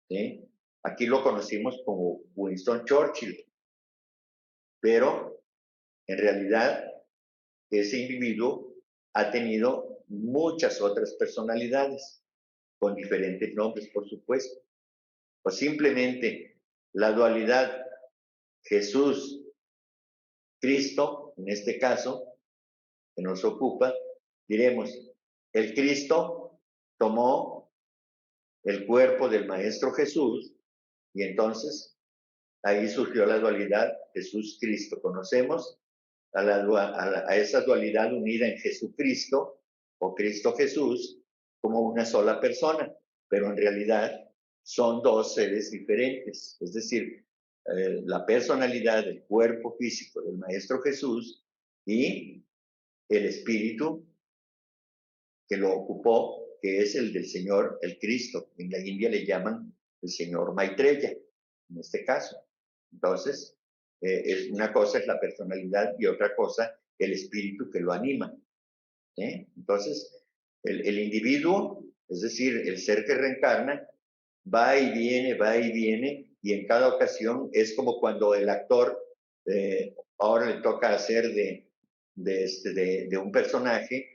¿sí? Aquí lo conocimos como Winston Churchill, pero en realidad ese individuo ha tenido muchas otras personalidades, con diferentes nombres, por supuesto. O simplemente la dualidad Jesús-Cristo, en este caso, que nos ocupa, diremos, el Cristo tomó el cuerpo del Maestro Jesús y entonces ahí surgió la dualidad Jesús-Cristo. Conocemos a esa dualidad unida en Jesucristo o Cristo Jesús como una sola persona, pero en realidad son dos seres diferentes. Es decir, la personalidad del cuerpo físico del Maestro Jesús y el espíritu que lo ocupó, que es el del Señor, el Cristo. En la India le llaman el Señor Maitreya, en este caso. Entonces, una cosa es la personalidad y otra cosa el espíritu que lo anima. Entonces, el individuo, es decir, el ser que reencarna, va y viene, y en cada ocasión es como cuando el actor ahora le toca hacer de un personaje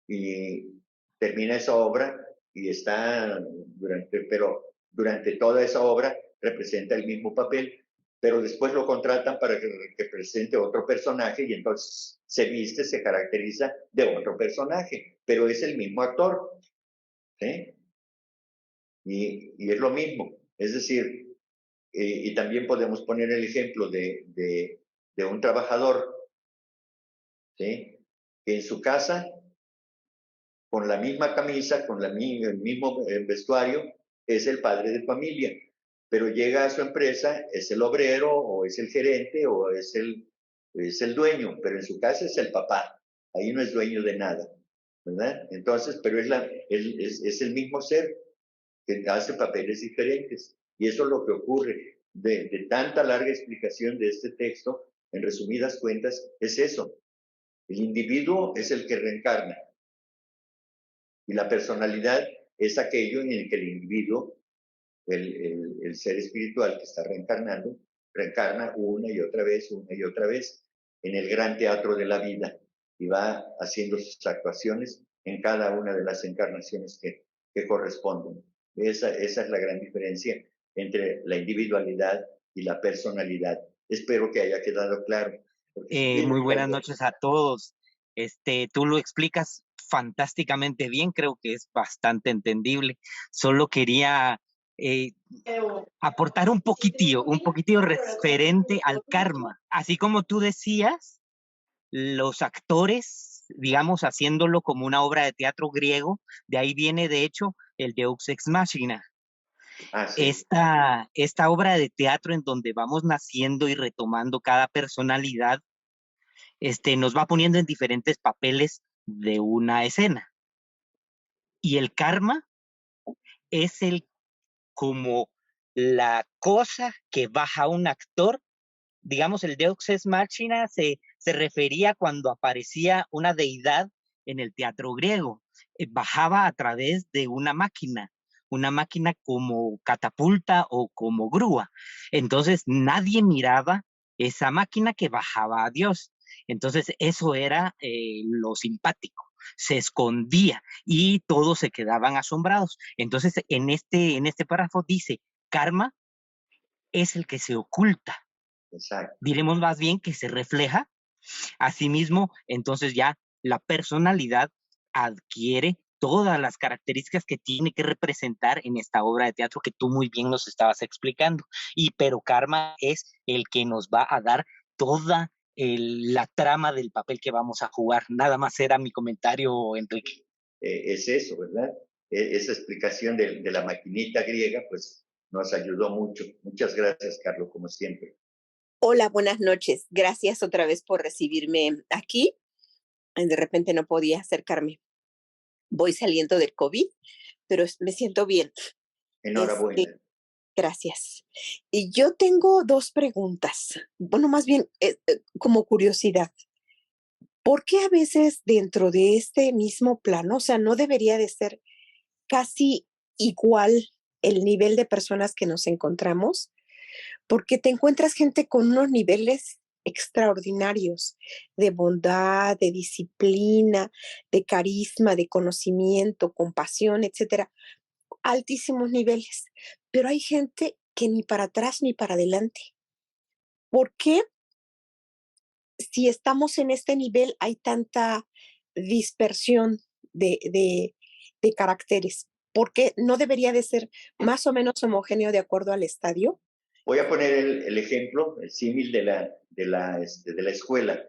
y termina esa obra y está pero durante toda esa obra representa el mismo papel. pero después lo contratan para que presente otro personaje y entonces se viste, se caracteriza de otro personaje, pero es el mismo actor. ¿Sí? Y es lo mismo. Es decir, y también podemos poner el ejemplo de un trabajador, ¿sí? Que en su casa, con la misma camisa, con el mismo vestuario, es el padre de familia, pero llega a su empresa, es el obrero, o es el gerente, o es el dueño, pero en su casa es el papá, ahí no es dueño de nada, ¿verdad? Entonces, pero es el mismo ser que hace papeles diferentes, y eso es lo que ocurre. De tanta larga explicación de este texto, en resumidas cuentas, es eso. El individuo es el que reencarna, y la personalidad es aquello en el que el individuo, el ser espiritual que está reencarnando, reencarna una y otra vez en el gran teatro de la vida y va haciendo sus actuaciones en cada una de las encarnaciones que corresponden. Esa es la gran diferencia entre la individualidad y la personalidad. Espero que haya quedado claro. Muy buenas noches a todos. Tú lo explicas fantásticamente bien, creo que es bastante entendible. Solo quería aportar un poquitillo referente al karma. Así como tú decías, los actores, digamos, haciéndolo como una obra de teatro griego, de ahí viene, de hecho, el Deus Ex Machina. Sí. Esta obra de teatro en donde vamos naciendo y retomando cada personalidad, nos va poniendo en diferentes papeles de una escena. Y el karma es como la cosa que baja un actor. Digamos, el Deus Ex Machina se refería cuando aparecía una deidad en el teatro griego. Bajaba a través de una máquina como catapulta o como grúa. Entonces nadie miraba esa máquina que bajaba a Dios. Entonces eso era lo simpático. Se escondía y todos se quedaban asombrados. Entonces en este párrafo dice, karma es el que se oculta. Exacto. Diremos más bien que se refleja. Asimismo, entonces ya la personalidad adquiere todas las características que tiene que representar en esta obra de teatro que tú muy bien nos estabas explicando. Pero karma es el que nos va a dar toda la trama del papel que vamos a jugar. Nada más era mi comentario, Enrique. Es eso, ¿verdad? Esa explicación de la maquinita griega, pues nos ayudó mucho. Muchas gracias, Carlos, como siempre. Hola, buenas noches. Gracias otra vez por recibirme aquí. De repente no podía acercarme. Voy saliendo del COVID, pero me siento bien. Enhorabuena. Gracias. Y yo tengo dos preguntas. Bueno, más bien como curiosidad. ¿Por qué a veces dentro de este mismo plano, o sea, no debería de ser casi igual el nivel de personas que nos encontramos? Porque te encuentras gente con unos niveles extraordinarios de bondad, de disciplina, de carisma, de conocimiento, compasión, etcétera, altísimos niveles. Pero hay gente que ni para atrás ni para adelante. ¿Por qué, si estamos en este nivel, hay tanta dispersión de caracteres? ¿Por qué no debería de ser más o menos homogéneo de acuerdo al estadio? Voy a poner el ejemplo, el símil de la escuela.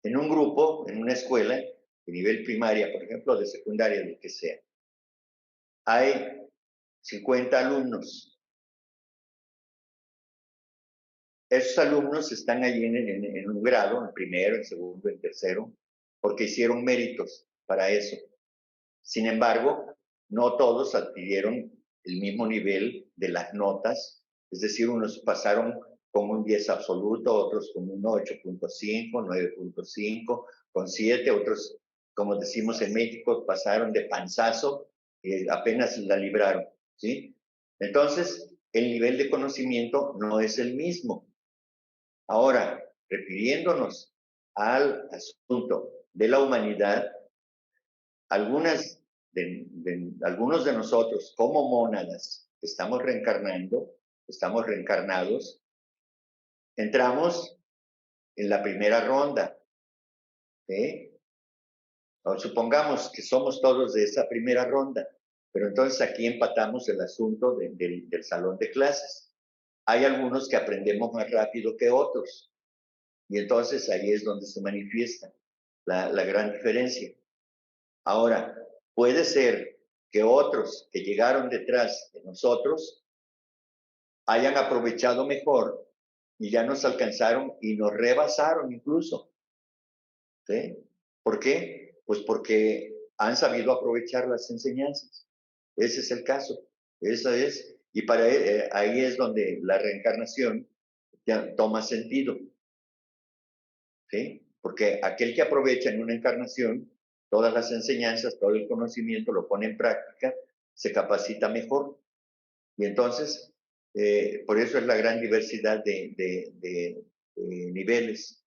En un grupo, en una escuela, de nivel primaria, por ejemplo, de secundaria, de que sea, hay 50 alumnos. Esos alumnos están allí en un grado, en primero, en segundo, en tercero, porque hicieron méritos para eso. Sin embargo, no todos adquirieron el mismo nivel de las notas, es decir, unos pasaron con un 10 absoluto, otros con un 8.5, 9.5, con 7, otros, como decimos en México, pasaron de panzazo y apenas la libraron, ¿sí? Entonces, el nivel de conocimiento no es el mismo. Ahora, refiriéndonos al asunto de la humanidad, algunos de nosotros como mónadas estamos reencarnados entramos en la primera ronda. ¿Sí? O supongamos que somos todos de esa primera ronda, pero entonces aquí empatamos el asunto del salón de clases. Hay algunos que aprendemos más rápido que otros, y entonces ahí es donde se manifiesta la gran diferencia. Ahora, puede ser que otros que llegaron detrás de nosotros hayan aprovechado mejor y ya nos alcanzaron y nos rebasaron incluso. ¿Sí? ¿Por qué? Pues porque han sabido aprovechar las enseñanzas. Ese es el caso. Eso es. Y para ahí es donde la reencarnación ya toma sentido. ¿Sí? Porque aquel que aprovecha en una encarnación todas las enseñanzas, todo el conocimiento, lo pone en práctica, se capacita mejor. Y entonces, por eso es la gran diversidad de niveles,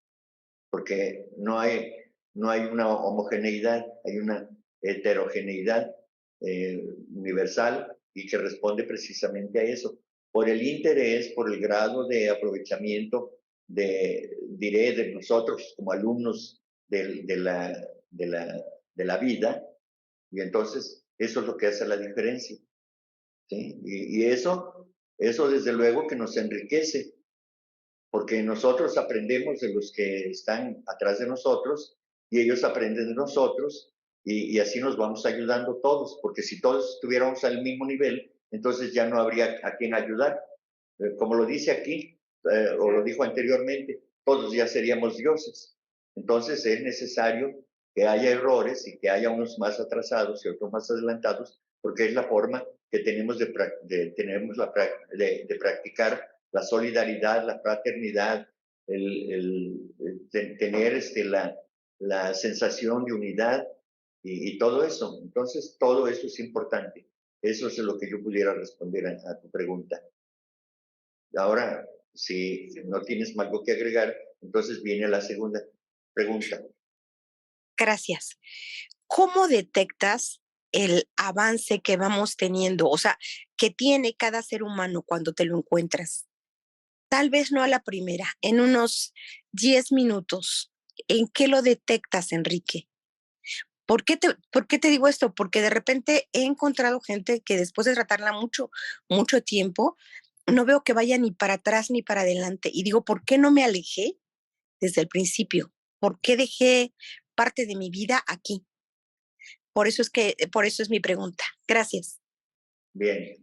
porque no hay una homogeneidad, hay una heterogeneidad universal y que responde precisamente a eso, por el interés, por el grado de aprovechamiento diré, de nosotros como alumnos de la vida, y entonces eso es lo que hace la diferencia. ¿Sí? Y eso desde luego que nos enriquece, porque nosotros aprendemos de los que están atrás de nosotros y ellos aprenden de nosotros y así nos vamos ayudando todos, porque si todos estuviéramos al mismo nivel, entonces ya no habría a quien ayudar. Como lo dice aquí, o lo dijo anteriormente, todos ya seríamos dioses. Entonces es necesario que haya errores y que haya unos más atrasados y otros más adelantados, porque es la forma que tenemos de practicar la solidaridad, la fraternidad, tener la sensación de unidad y todo eso. Entonces, todo eso es importante. Eso es lo que yo pudiera responder a tu pregunta. Ahora, si no tienes algo que agregar, entonces viene la segunda pregunta. Gracias. ¿Cómo detectas el avance que vamos teniendo? O sea, que tiene cada ser humano cuando te lo encuentras. Tal vez no a la primera, en unos 10 minutos. ¿En qué lo detectas, Enrique? ¿Por qué te digo esto? Porque de repente he encontrado gente que después de tratarla mucho, mucho tiempo, no veo que vaya ni para atrás ni para adelante. Y digo, ¿por qué no me alejé desde el principio? ¿Por qué dejé parte de mi vida aquí? Por eso es mi pregunta. Gracias. Bien.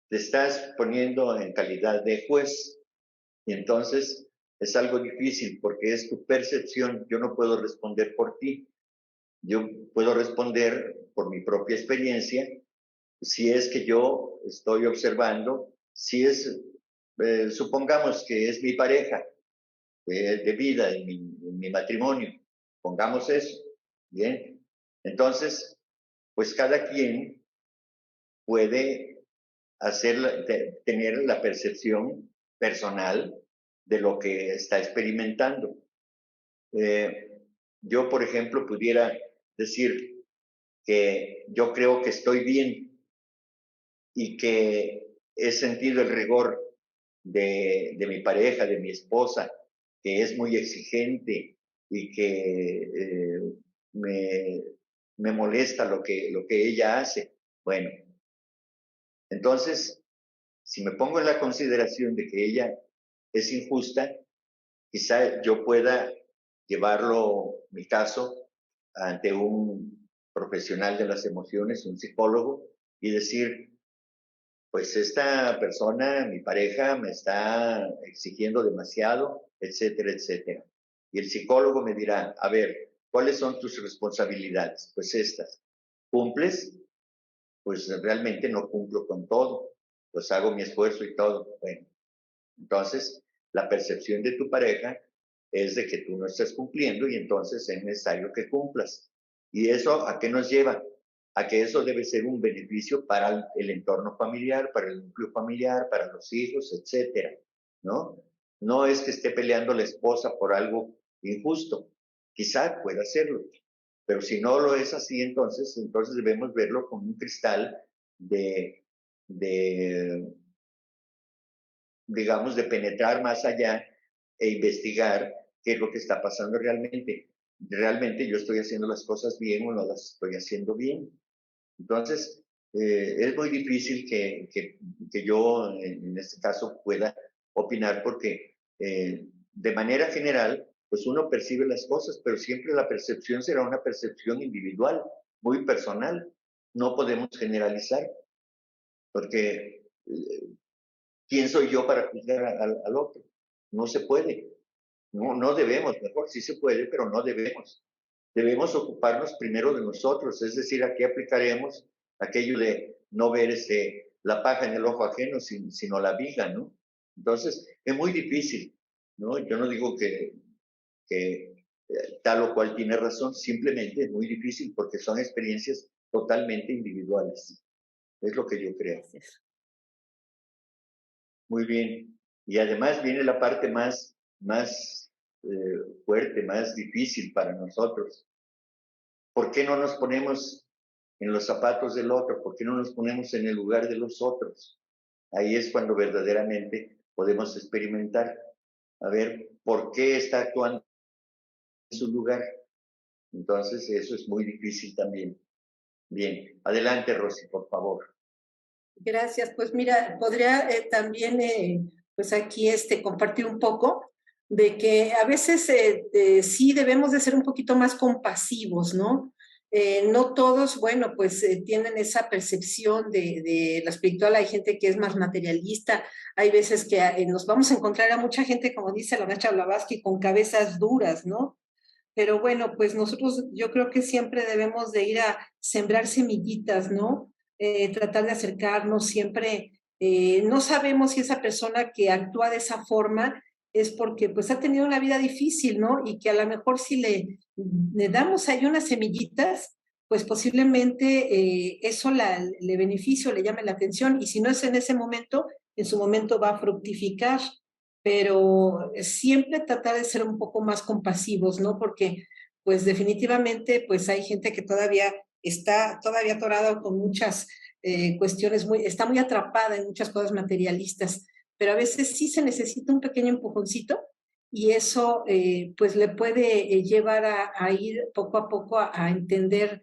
Te estás poniendo en calidad de juez y entonces es algo difícil porque es tu percepción. Yo no puedo responder por ti. Yo puedo responder por mi propia experiencia. Si es que yo estoy observando, si es, supongamos que es mi pareja de vida, en mi matrimonio, pongamos eso, bien. Entonces, pues cada quien puede tener la percepción personal de lo que está experimentando. Yo, por ejemplo, pudiera decir que yo creo que estoy bien y que he sentido el rigor de mi pareja, de mi esposa, que es muy exigente y que me molesta lo que ella hace. Bueno, entonces, si me pongo en la consideración de que ella es injusta, quizá yo pueda llevarlo, mi caso, ante un profesional de las emociones, un psicólogo, y decir, pues esta persona, mi pareja, me está exigiendo demasiado, etcétera, etcétera. Y el psicólogo me dirá, a ver, ¿cuáles son tus responsabilidades? Pues estas. ¿Cumples? Pues realmente no cumplo con todo, pues hago mi esfuerzo y todo. Bueno, entonces la percepción de tu pareja es de que tú no estás cumpliendo y entonces es necesario que cumplas. ¿Y eso a qué nos lleva? A que eso debe ser un beneficio para el entorno familiar, para el núcleo familiar, para los hijos, etcétera, ¿no? No es que esté peleando la esposa por algo injusto, quizá pueda hacerlo, pero si no lo es así, entonces debemos verlo con un cristal de digamos, de penetrar más allá e investigar qué es lo que está pasando realmente. ¿Realmente yo estoy haciendo las cosas bien o no las estoy haciendo bien? Entonces, es muy difícil que yo, en este caso, pueda opinar porque de manera general, pues uno percibe las cosas, pero siempre la percepción será una percepción individual, muy personal. No podemos generalizar, porque ¿quién soy yo para juzgar al otro? No se puede. No debemos, mejor sí se puede, pero no debemos. Debemos ocuparnos primero de nosotros, es decir, aquí aplicaremos aquello de no ver la paja en el ojo ajeno, sino la viga, ¿no? Entonces, es muy difícil, ¿no? Yo no digo que tal o cual tiene razón, simplemente es muy difícil porque son experiencias totalmente individuales. Es lo que yo creo. Gracias. Muy bien. Y además viene la parte más fuerte, más difícil para nosotros. ¿Por qué no nos ponemos en los zapatos del otro? ¿Por qué no nos ponemos en el lugar de los otros? Ahí es cuando verdaderamente podemos experimentar, a ver, ¿por qué está actuando en su lugar? Entonces, eso es muy difícil también. Bien, adelante, Rosy, por favor. Gracias. Pues mira, podría también, pues aquí compartir un poco de que a veces sí debemos de ser un poquito más compasivos, ¿no? No todos, bueno, pues tienen esa percepción de la espiritual. Hay gente que es más materialista. Hay veces que nos vamos a encontrar a mucha gente, como dice la maestra Blavatsky, con cabezas duras, ¿no? Pero bueno, pues nosotros yo creo que siempre debemos de ir a sembrar semillitas, ¿no? Tratar de acercarnos siempre. No sabemos si esa persona que actúa de esa forma es porque pues ha tenido una vida difícil, ¿no? Y que a lo mejor si le damos ahí unas semillitas, pues posiblemente eso le beneficie o le llame la atención. Y si no es en ese momento, en su momento va a fructificar. Pero siempre tratar de ser un poco más compasivos, ¿no? Porque pues definitivamente pues hay gente que todavía está atorada con muchas cuestiones, está muy atrapada en muchas cosas materialistas, pero a veces sí se necesita un pequeño empujoncito y eso pues le puede llevar a ir poco a poco a entender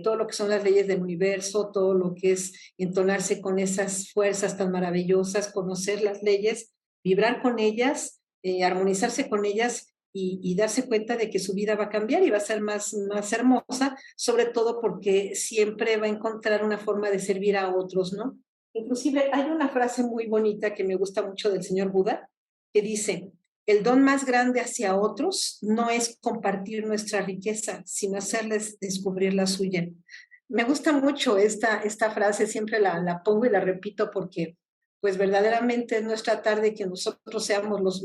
todo lo que son las leyes del universo, todo lo que es entonarse con esas fuerzas tan maravillosas, conocer las leyes, vibrar con ellas, armonizarse con ellas y darse cuenta de que su vida va a cambiar y va a ser más hermosa, sobre todo porque siempre va a encontrar una forma de servir a otros, ¿no? Inclusive hay una frase muy bonita que me gusta mucho del señor Buda, que dice, el don más grande hacia otros no es compartir nuestra riqueza, sino hacerles descubrir la suya. Me gusta mucho esta frase, siempre la pongo y la repito porque pues verdaderamente no es tratar de que nosotros seamos los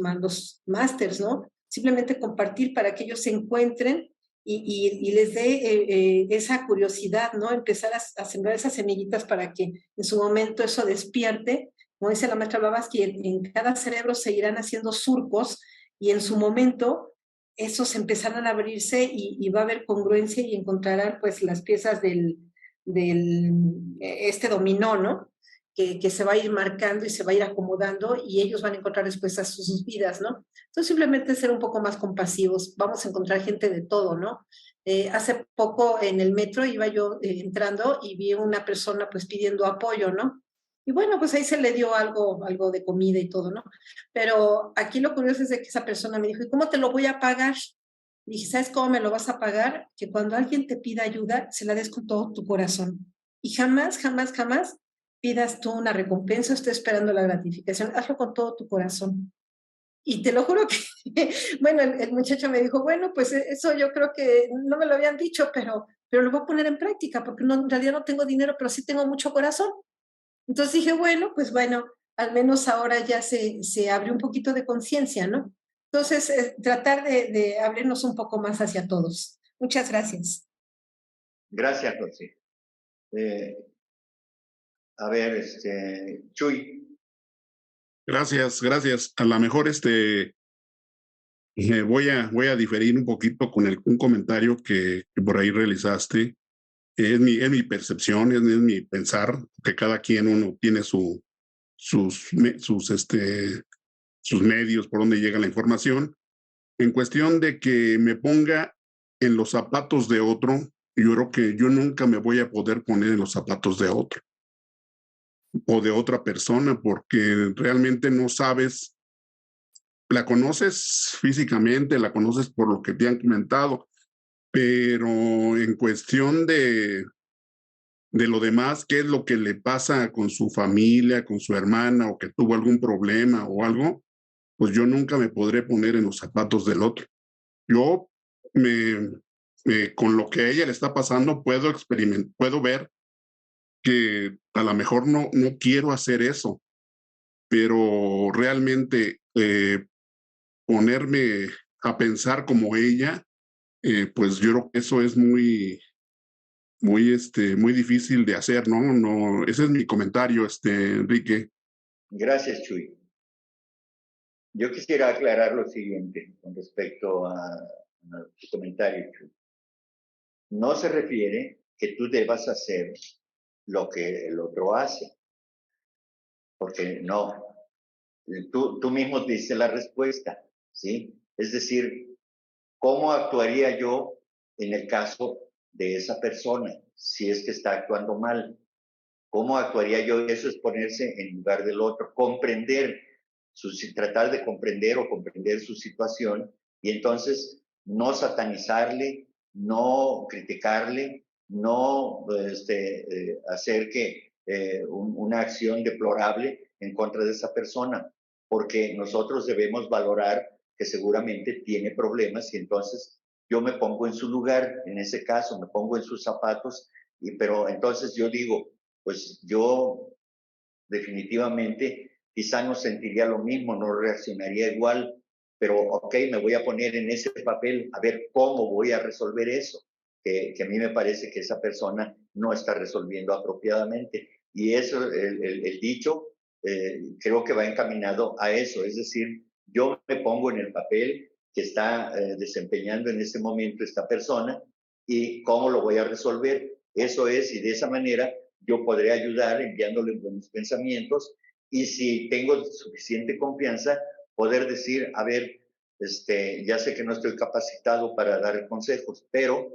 másters, ¿no? Simplemente compartir para que ellos se encuentren y les dé esa curiosidad, ¿no? Empezar a sembrar esas semillitas para que en su momento eso despierte. Como dice la maestra Blavatsky, en cada cerebro se irán haciendo surcos y en su momento esos empezarán a abrirse y va a haber congruencia y encontrarán pues las piezas del dominó, ¿no? Que se va a ir marcando y se va a ir acomodando y ellos van a encontrar respuestas a sus vidas, ¿no? Entonces simplemente ser un poco más compasivos, vamos a encontrar gente de todo, ¿no? Hace poco en el metro iba yo entrando y vi una persona pues pidiendo apoyo, ¿no? Y bueno, pues ahí se le dio algo de comida y todo, ¿no? Pero aquí lo curioso es de que esa persona me dijo, ¿y cómo te lo voy a pagar? Dije, ¿sabes cómo me lo vas a pagar? Que cuando alguien te pida ayuda, se la des con todo tu corazón. Y jamás, jamás, jamás pidas tú una recompensa, estoy esperando la gratificación, hazlo con todo tu corazón. Y te lo juro que, bueno, el muchacho me dijo, bueno, pues eso yo creo que no me lo habían dicho, pero lo voy a poner en práctica, porque en realidad no tengo dinero, pero sí tengo mucho corazón. Entonces dije, bueno, pues bueno, al menos ahora ya se abrió un poquito de conciencia, ¿no? Entonces, tratar de abrirnos un poco más hacia todos. Muchas gracias. Gracias, Rosy. A ver, Chuy. Gracias. A lo mejor voy a diferir un poquito con un comentario que por ahí realizaste. Es mi percepción, es mi pensar, que cada quien uno tiene su sus medios, por donde llega la información. En cuestión de que me ponga en los zapatos de otro, yo creo que yo nunca me voy a poder poner en los zapatos de otro o de otra persona, porque realmente no sabes, la conoces físicamente, la conoces por lo que te han comentado, pero en cuestión de lo demás, qué es lo que le pasa con su familia, con su hermana, o que tuvo algún problema o algo, pues yo nunca me podré poner en los zapatos del otro. Yo con lo que a ella le está pasando, puedo ver que a lo mejor no quiero hacer eso, pero realmente ponerme a pensar como ella, pues yo creo que eso es muy difícil de hacer, ¿no? Ese es mi comentario, Enrique. Gracias, Chuy. Yo quisiera aclarar lo siguiente con respecto a tu comentario, Chuy. No se refiere que tú debas hacer lo que el otro hace, porque no. Tú mismo dices la respuesta, ¿sí? Es decir, ¿cómo actuaría yo en el caso de esa persona si es que está actuando mal? ¿Cómo actuaría yo? Eso es ponerse en lugar del otro, tratar de comprender o comprender su situación y entonces no satanizarle, no criticarle, no hacer una acción deplorable en contra de esa persona, porque nosotros debemos valorar que seguramente tiene problemas y entonces yo me pongo en su lugar, en ese caso, me pongo en sus zapatos, pero entonces yo digo, pues yo definitivamente quizá no sentiría lo mismo, no reaccionaría igual, pero ok, me voy a poner en ese papel a ver cómo voy a resolver eso, que a mí me parece que esa persona no está resolviendo apropiadamente. Y eso, el dicho, creo que va encaminado a eso, es decir, yo me pongo en el papel que está desempeñando en ese momento esta persona y cómo lo voy a resolver. Eso es, y de esa manera yo podré ayudar enviándole buenos pensamientos y si tengo suficiente confianza, poder decir, a ver, ya sé que no estoy capacitado para dar consejos, pero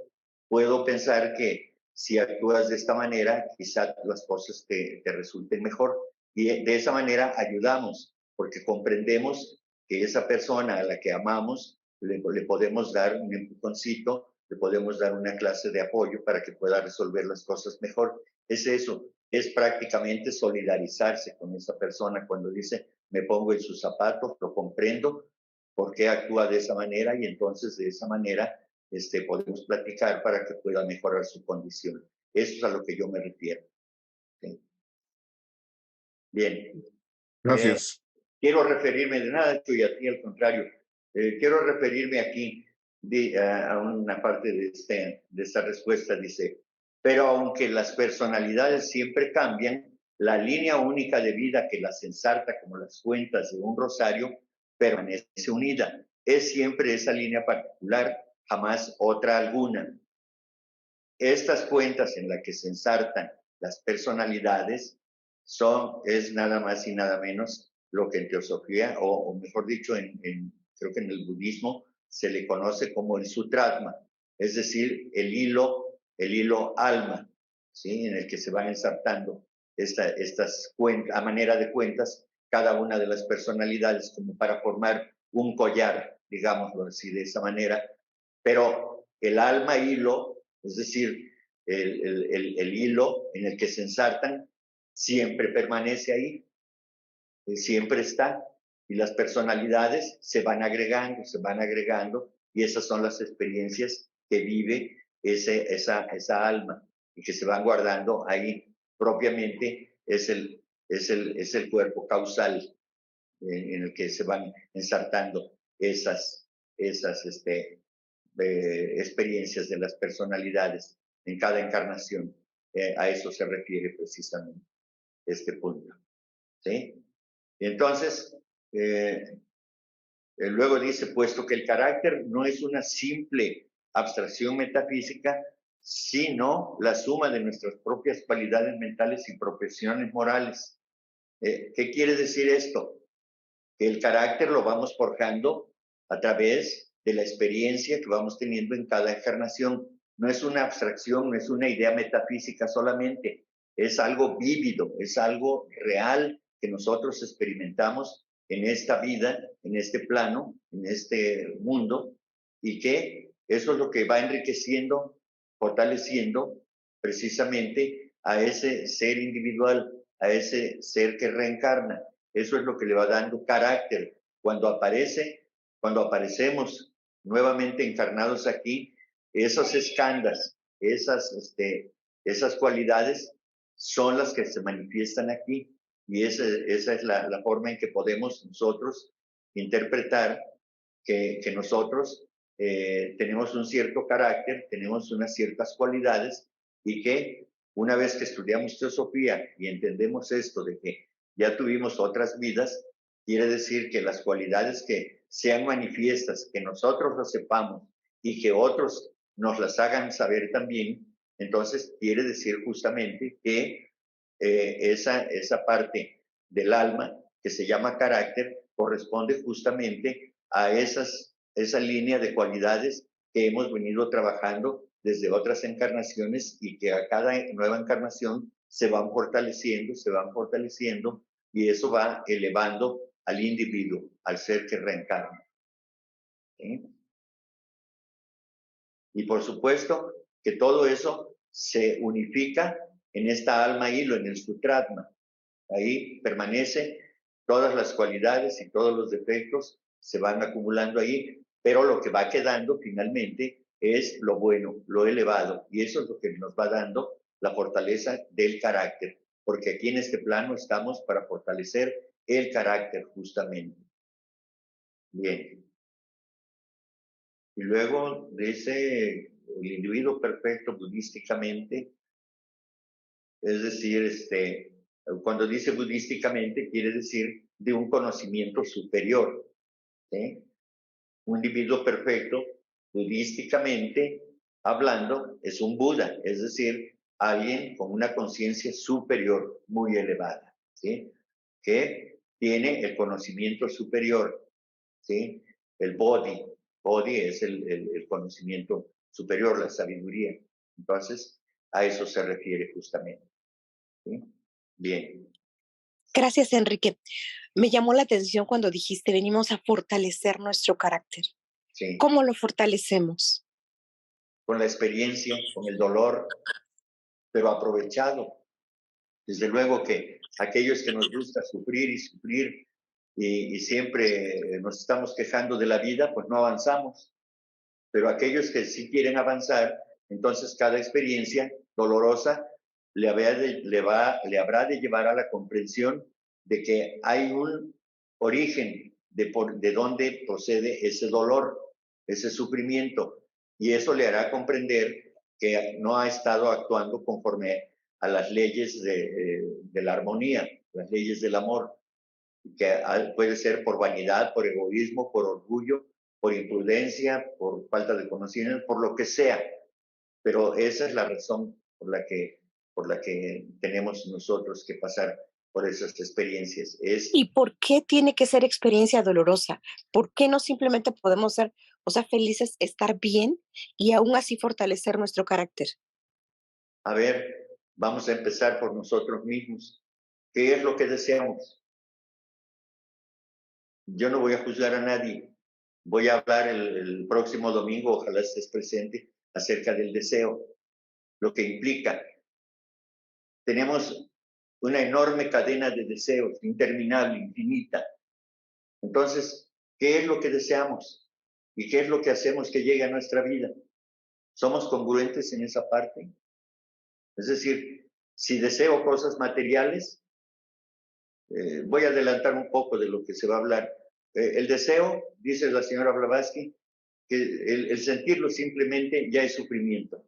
puedo pensar que si actúas de esta manera, quizá las cosas te resulten mejor. Y de esa manera ayudamos, porque comprendemos que esa persona a la que amamos le podemos dar un empujoncito, le podemos dar una clase de apoyo para que pueda resolver las cosas mejor. Es eso, es prácticamente solidarizarse con esa persona cuando dice, me pongo en sus zapatos, lo comprendo, por qué actúa de esa manera y entonces de esa manera podemos platicar para que pueda mejorar su condición. Eso es a lo que yo me refiero. ¿Sí? Bien. Gracias. Quiero referirme de nada, y a ti al contrario. Quiero referirme aquí a una parte de esta respuesta. Dice, pero aunque las personalidades siempre cambian, la línea única de vida que las ensarta como las cuentas de un rosario permanece unida. Es siempre esa línea particular, jamás otra alguna. Estas cuentas en las que se ensartan las personalidades es nada más y nada menos lo que en teosofía, o mejor dicho, creo que en el budismo se le conoce como el sutratma, es decir, el hilo alma, ¿sí? En el que se van ensartando estas cuentas, a manera de cuentas, cada una de las personalidades como para formar un collar, digámoslo así, de esa manera. Pero el alma hilo, es decir, el hilo en el que se ensartan, siempre permanece ahí, siempre está. Y las personalidades se van agregando, y esas son las experiencias que vive esa alma y que se van guardando ahí. Propiamente es el cuerpo causal en el que se van ensartando esas experiencias de las personalidades en cada encarnación. A eso se refiere precisamente este punto. ¿Sí? Y entonces, luego dice, puesto que el carácter no es una simple abstracción metafísica, sino la suma de nuestras propias cualidades mentales y profesiones morales. ¿Qué quiere decir esto? Que el carácter lo vamos forjando a través de la experiencia que vamos teniendo en cada encarnación. No es una abstracción, no es una idea metafísica solamente, es algo vívido, es algo real que nosotros experimentamos en esta vida, en este plano, en este mundo, y que eso es lo que va enriqueciendo, fortaleciendo precisamente a ese ser individual, a ese ser que reencarna. Eso es lo que le va dando carácter. Cuando aparecemos nuevamente encarnados aquí, esos escandas, esas cualidades son las que se manifiestan aquí. Y esa es la forma en que podemos nosotros interpretar que nosotros tenemos un cierto carácter, tenemos unas ciertas cualidades, y que una vez que estudiamos teosofía y entendemos esto de que ya tuvimos otras vidas, quiere decir que las cualidades que sean manifiestas, que nosotros las sepamos y que otros nos las hagan saber también, entonces quiere decir justamente que esa parte del alma que se llama carácter corresponde justamente a esa línea de cualidades que hemos venido trabajando desde otras encarnaciones, y que a cada nueva encarnación se van fortaleciendo, y eso va elevando al individuo, al ser que reencarna. ¿Sí? Y por supuesto que todo eso se unifica en esta alma hilo, en el sutratma. Ahí permanece todas las cualidades y todos los defectos se van acumulando ahí, pero lo que va quedando finalmente es lo bueno, lo elevado, y eso es lo que nos va dando la fortaleza del carácter, porque aquí en este plano estamos para fortalecer el carácter justamente. Bien. Y luego dice el individuo perfecto budísticamente, es decir, cuando dice budísticamente quiere decir de un conocimiento superior. ¿Sí? Un individuo perfecto, budísticamente hablando, es un Buda, es decir, alguien con una conciencia superior muy elevada, ¿sí? Que tiene el conocimiento superior, ¿sí? El Bodhi es el conocimiento superior, la sabiduría. Entonces, a eso se refiere justamente. ¿Sí? Bien. Gracias, Enrique. Me llamó la atención cuando dijiste, venimos a fortalecer nuestro carácter. Sí. ¿Cómo lo fortalecemos? Con la experiencia, con el dolor, pero aprovechado. Desde luego que aquellos que nos gusta sufrir y siempre nos estamos quejando de la vida, pues no avanzamos. Pero aquellos que sí quieren avanzar, entonces cada experiencia dolorosa le habrá de llevar a la comprensión de que hay un origen de dónde procede ese dolor, ese sufrimiento, y eso le hará comprender que no ha estado actuando conforme a las leyes de la armonía, las leyes del amor, que puede ser por vanidad, por egoísmo, por orgullo, por imprudencia, por falta de conocimiento, por lo que sea. Pero esa es la razón por la que tenemos nosotros que pasar por esas experiencias. ¿Y por qué tiene que ser experiencia dolorosa? ¿Por qué no simplemente podemos ser, felices, estar bien y aún así fortalecer nuestro carácter? A ver, vamos a empezar por nosotros mismos. ¿Qué es lo que deseamos? Yo no voy a juzgar a nadie. Voy a hablar el próximo domingo, ojalá estés presente, acerca del deseo, lo que implica. Tenemos una enorme cadena de deseos, interminable, infinita. Entonces, ¿qué es lo que deseamos? ¿Y qué es lo que hacemos que llegue a nuestra vida? ¿Somos congruentes en esa parte? Es decir, si deseo cosas materiales, voy a adelantar un poco de lo que se va a hablar. El deseo, dice la señora Blavatsky, que el sentirlo simplemente ya es sufrimiento,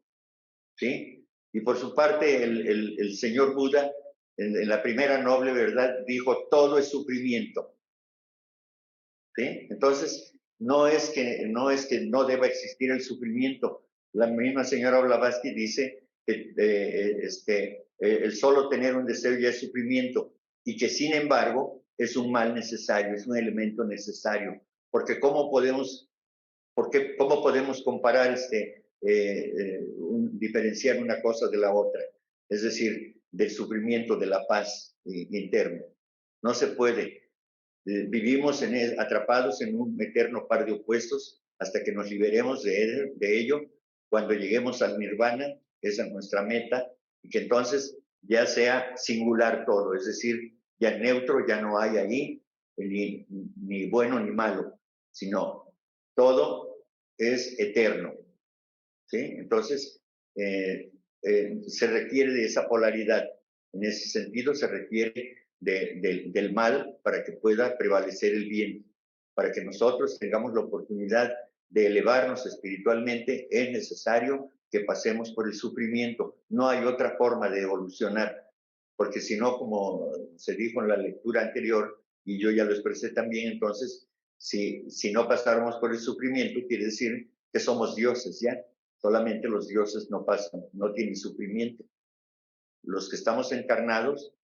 ¿sí? Y por su parte, el señor Buda, en la primera noble verdad, dijo, todo es sufrimiento, ¿sí? Entonces, no es que no deba existir el sufrimiento. La misma señora Blavatsky dice que el solo tener un deseo ya es sufrimiento, y que sin embargo es un mal necesario, es un elemento necesario, porque ¿cómo podemos comparar diferenciar una cosa de la otra? Es decir, del sufrimiento, de la paz interna. No se puede. Vivimos atrapados en un eterno par de opuestos hasta que nos liberemos de ello. Cuando lleguemos al nirvana, esa es nuestra meta, y que entonces ya sea singular todo, es decir, ya neutro, ya no hay ahí ni bueno ni malo, sino todo es eterno. ¿Sí? Entonces, se requiere de esa polaridad. En ese sentido, se requiere del mal para que pueda prevalecer el bien. Para que nosotros tengamos la oportunidad de elevarnos espiritualmente, es necesario que pasemos por el sufrimiento. No hay otra forma de evolucionar, porque si no, como se dijo en la lectura anterior, y yo ya lo expresé también, entonces, si no pasáramos por el sufrimiento, quiere decir que somos dioses ya. Solamente los dioses no pasan, no tienen sufrimiento. Los que estamos encarnados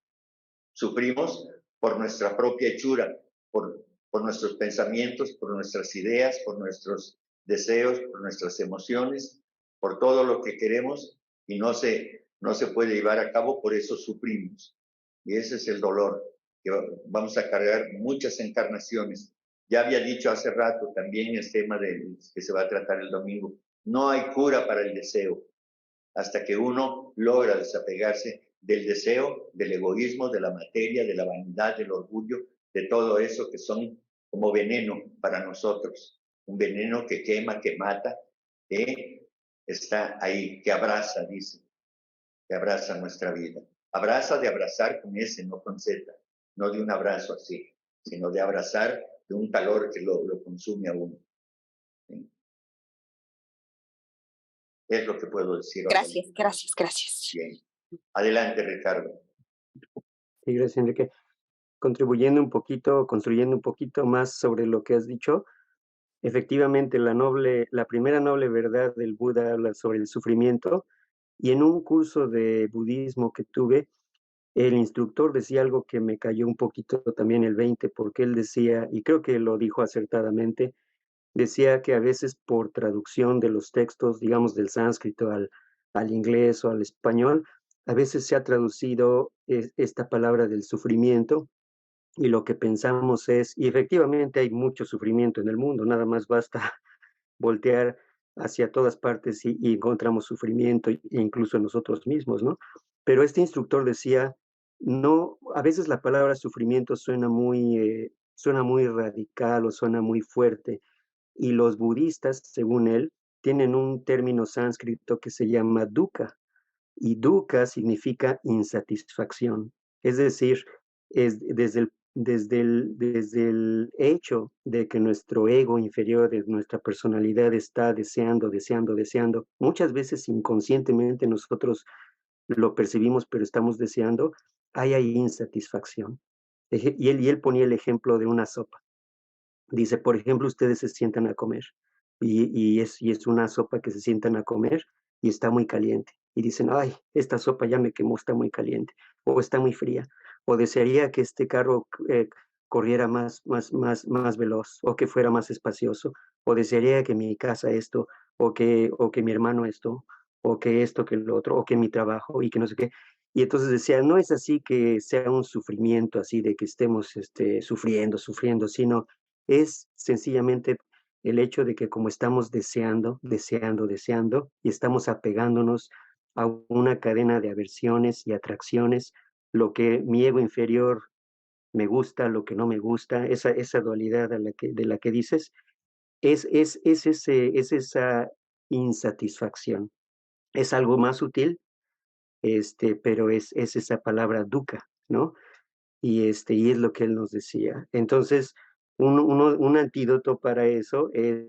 sufrimos por nuestra propia hechura, por nuestros pensamientos, por nuestras ideas, por nuestros deseos, por nuestras emociones, por todo lo que queremos y no se puede llevar a cabo, por eso sufrimos. Y ese es el dolor, que vamos a cargar muchas encarnaciones. Ya había dicho hace rato también el tema que se va a tratar el domingo. No hay cura para el deseo hasta que uno logra desapegarse del deseo, del egoísmo, de la materia, de la vanidad, del orgullo, de todo eso que son como veneno para nosotros. Un veneno que quema, que mata, que está ahí, que abraza, dice, que abraza nuestra vida. Abraza de abrazar con S, no con Z, no de un abrazo así, sino de abrazar de un calor que lo consume a uno. ¿Sí? Es lo que puedo decir. Gracias, gracias. Bien. Adelante, Ricardo. Sí, gracias, Enrique. Construyendo un poquito más sobre lo que has dicho, efectivamente la primera noble verdad del Buda habla sobre el sufrimiento, y en un curso de budismo que tuve, el instructor decía algo que me cayó un poquito también el 20, porque él decía, y creo que lo dijo acertadamente, decía que a veces por traducción de los textos, digamos del sánscrito al inglés o al español, a veces se ha traducido esta palabra del sufrimiento, y lo que pensamos y efectivamente hay mucho sufrimiento en el mundo, nada más basta voltear hacia todas partes y encontramos sufrimiento, incluso en nosotros mismos, ¿no? Pero este instructor decía, no, a veces la palabra sufrimiento suena muy radical o suena muy fuerte, y los budistas, según él, tienen un término sánscrito que se llama dukkha, y dukkha significa insatisfacción. Es decir, es desde el hecho de que nuestro ego inferior, de nuestra personalidad está deseando, muchas veces inconscientemente nosotros lo percibimos, pero estamos deseando, hay ahí insatisfacción. Y él ponía el ejemplo de una sopa. Dice, por ejemplo, ustedes se sientan a comer y es una sopa que se sientan a comer y está muy caliente. Y dicen, ay, esta sopa ya me quemó, está muy caliente, o está muy fría, o desearía que este carro corriera más veloz, o que fuera más espacioso, o desearía que mi casa esto, o que mi hermano esto, o que esto, que lo otro, o que mi trabajo, y que no sé qué. Y entonces decía, no es así que sea un sufrimiento así de que estemos sufriendo, sino es sencillamente el hecho de que como estamos deseando, y estamos apegándonos a una cadena de aversiones y atracciones, lo que mi ego inferior me gusta, lo que no me gusta, esa dualidad de la que dices, es esa insatisfacción. Es algo más sutil, pero es esa palabra dukkha, ¿no? Y es lo que él nos decía. Entonces, un antídoto para eso es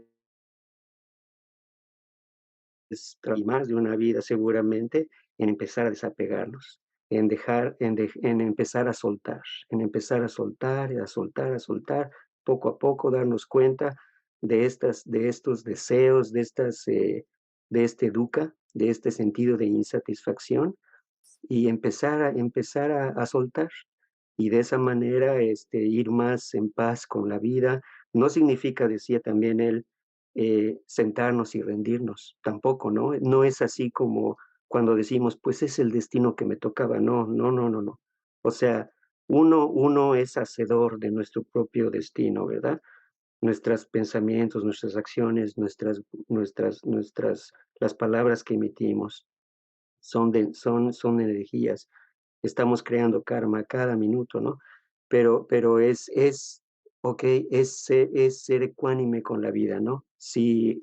más de una vida seguramente en empezar a desapegarnos, en empezar a soltar, a soltar, poco a poco darnos cuenta de estos deseos, de este dukkha, de este sentido de insatisfacción, y empezar a soltar. y de esa manera ir más en paz con la vida. No significa, decía también él, sentarnos y rendirnos, tampoco, ¿no? No es así como cuando decimos, pues es el destino que me tocaba. No, no, no, no, no. O sea, uno es hacedor de nuestro propio destino, ¿verdad? Nuestros pensamientos, nuestras acciones, las palabras que emitimos son energías. Estamos creando karma cada minuto, ¿no? Pero es ser ecuánime con la vida, ¿no? Si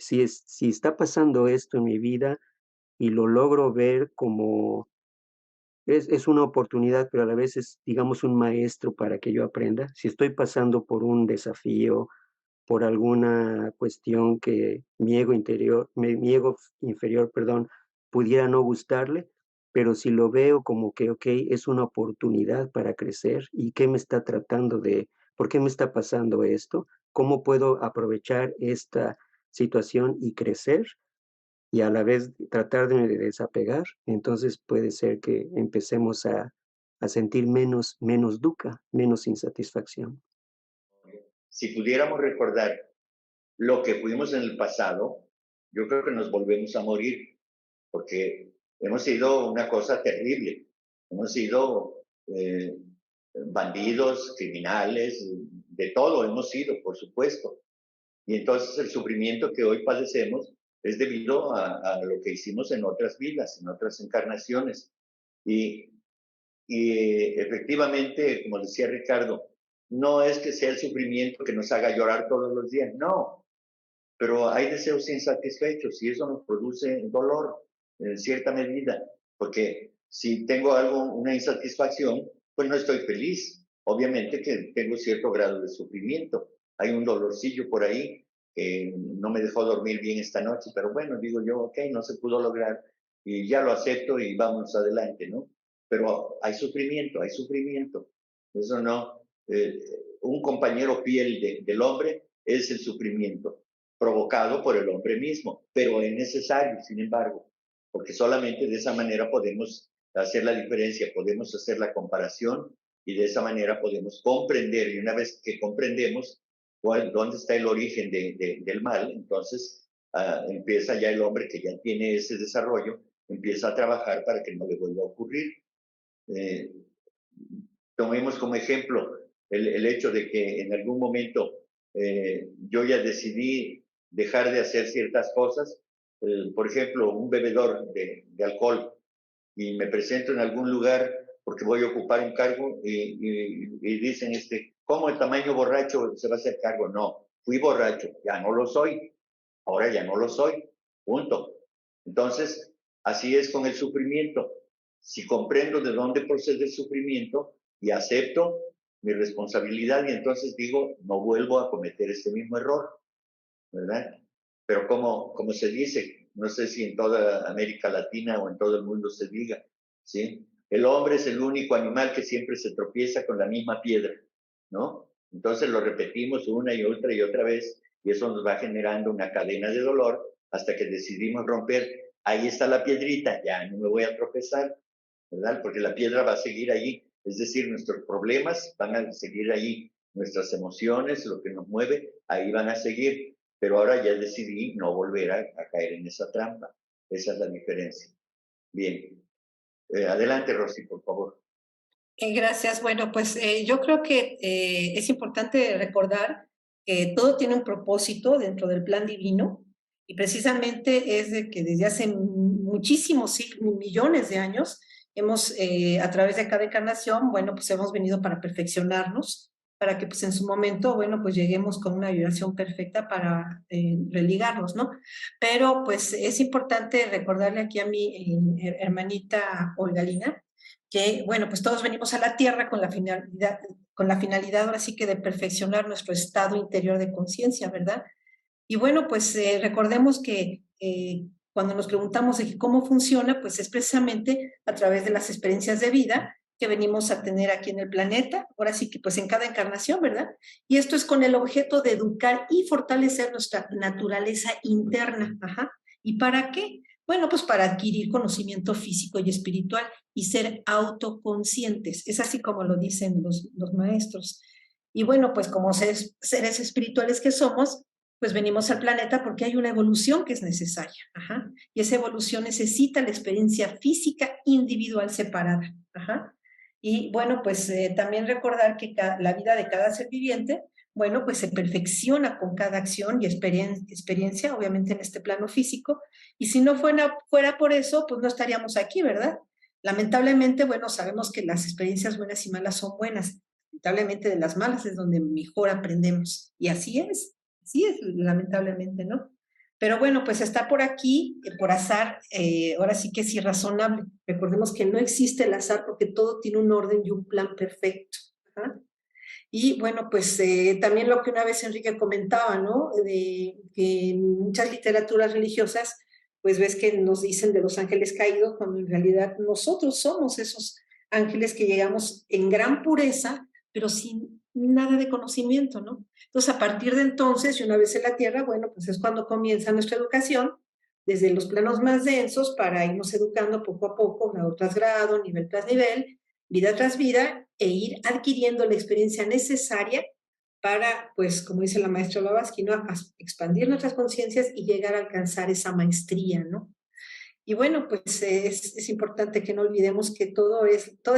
está pasando esto en mi vida y lo logro ver como es una oportunidad, pero a la vez es, digamos, un maestro para que yo aprenda. Si estoy pasando por un desafío, por alguna cuestión que mi ego inferior, perdón, pudiera no gustarle, pero si lo veo como que, ok, es una oportunidad para crecer y ¿por qué me está pasando esto? ¿Cómo puedo aprovechar esta situación y crecer? Y a la vez tratar de desapegar, entonces puede ser que empecemos a sentir menos dukkha, menos insatisfacción. Si pudiéramos recordar lo que fuimos en el pasado, yo creo que nos volvemos a morir, porque hemos sido una cosa terrible. Hemos sido bandidos, criminales, de todo hemos sido, por supuesto. Y entonces el sufrimiento que hoy padecemos es debido a lo que hicimos en otras vidas, en otras encarnaciones. Y efectivamente, como decía Ricardo, no es que sea el sufrimiento que nos haga llorar todos los días, no, pero hay deseos insatisfechos y eso nos produce dolor en cierta medida, porque si tengo una insatisfacción, pues no estoy feliz. Obviamente que tengo cierto grado de sufrimiento, hay un dolorcillo por ahí que no me dejó dormir bien esta noche, pero bueno, digo yo, ok, no se pudo lograr y ya lo acepto y vamos adelante, ¿no? Pero hay sufrimiento, hay sufrimiento. Eso no, un compañero fiel del hombre es el sufrimiento provocado por el hombre mismo, pero es necesario, sin embargo, porque solamente de esa manera podemos hacer la diferencia, podemos hacer la comparación y de esa manera podemos comprender, y una vez que comprendemos dónde está el origen del mal, entonces empieza ya el hombre que ya tiene ese desarrollo, empieza a trabajar para que no le vuelva a ocurrir. Tomemos como ejemplo el hecho de que en algún momento yo ya decidí dejar de hacer ciertas cosas, por ejemplo, un bebedor de alcohol, y me presento en algún lugar porque voy a ocupar un cargo y dicen, ¿cómo el tamaño borracho se va a hacer cargo? No, fui borracho, ya no lo soy, ahora ya no lo soy, punto. Entonces, así es con el sufrimiento. Si comprendo de dónde procede el sufrimiento y acepto mi responsabilidad y entonces digo, no vuelvo a cometer este mismo error, ¿verdad? Pero como se dice, no sé si en toda América Latina o en todo el mundo se diga, ¿sí? El hombre es el único animal que siempre se tropieza con la misma piedra, ¿no? Entonces lo repetimos una y otra vez y eso nos va generando una cadena de dolor hasta que decidimos romper. Ahí está la piedrita, ya no me voy a tropezar, ¿verdad? Porque la piedra va a seguir allí, es decir, nuestros problemas van a seguir allí, nuestras emociones, lo que nos mueve, ahí van a seguir, pero ahora ya decidí no volver a caer en esa trampa, esa es la diferencia. Bien, adelante Rosy, por favor. Gracias. Bueno, pues yo creo que es importante recordar que todo tiene un propósito dentro del plan divino y precisamente es de que desde hace muchísimos millones de años hemos, a través de cada encarnación, bueno, pues hemos venido para perfeccionarnos, para que pues en su momento, bueno, pues lleguemos con una vibración perfecta para religarnos, ¿no? Pero pues es importante recordarle aquí a mi hermanita Olgalina, que, bueno, pues todos venimos a la Tierra con la finalidad ahora sí que de perfeccionar nuestro estado interior de conciencia, ¿verdad? Y bueno, pues recordemos que cuando nos preguntamos de cómo funciona, pues es precisamente a través de las experiencias de vida que venimos a tener aquí en el planeta, ahora sí que pues en cada encarnación, ¿verdad? Y esto es con el objeto de educar y fortalecer nuestra naturaleza interna. Ajá. ¿Y para qué? Bueno, pues para adquirir conocimiento físico y espiritual y ser autoconscientes. Es así como lo dicen los maestros. Y bueno, pues como seres espirituales que somos, pues venimos al planeta porque hay una evolución que es necesaria. Ajá. Y esa evolución necesita la experiencia física individual separada. Ajá. Y bueno, pues también recordar que la vida de cada ser viviente, bueno, pues se perfecciona con cada acción y experiencia, obviamente en este plano físico, y si no fuera por eso, pues no estaríamos aquí, ¿verdad? Lamentablemente, bueno, sabemos que las experiencias buenas y malas son buenas. Lamentablemente de las malas es donde mejor aprendemos. Y así es, lamentablemente, ¿no? Pero bueno, pues está por aquí, por azar, ahora sí que es irrazonable. Recordemos que no existe el azar porque todo tiene un orden y un plan perfecto. ¿Ah? Y bueno, pues también lo que una vez Enrique comentaba, ¿no? De que en muchas literaturas religiosas, pues ves que nos dicen de los ángeles caídos, cuando en realidad nosotros somos esos ángeles que llegamos en gran pureza, pero sin nada de conocimiento, ¿no? Entonces, a partir de entonces, y una vez en la tierra, bueno, pues es cuando comienza nuestra educación, desde los planos más densos, para irnos educando poco a poco, grado tras grado, nivel tras nivel, vida tras vida, e ir adquiriendo la experiencia necesaria para, pues, como dice la maestra Blavatsky, ¿no? Expandir nuestras conciencias y llegar a alcanzar esa maestría, ¿no? Y bueno, pues es importante que no olvidemos que toda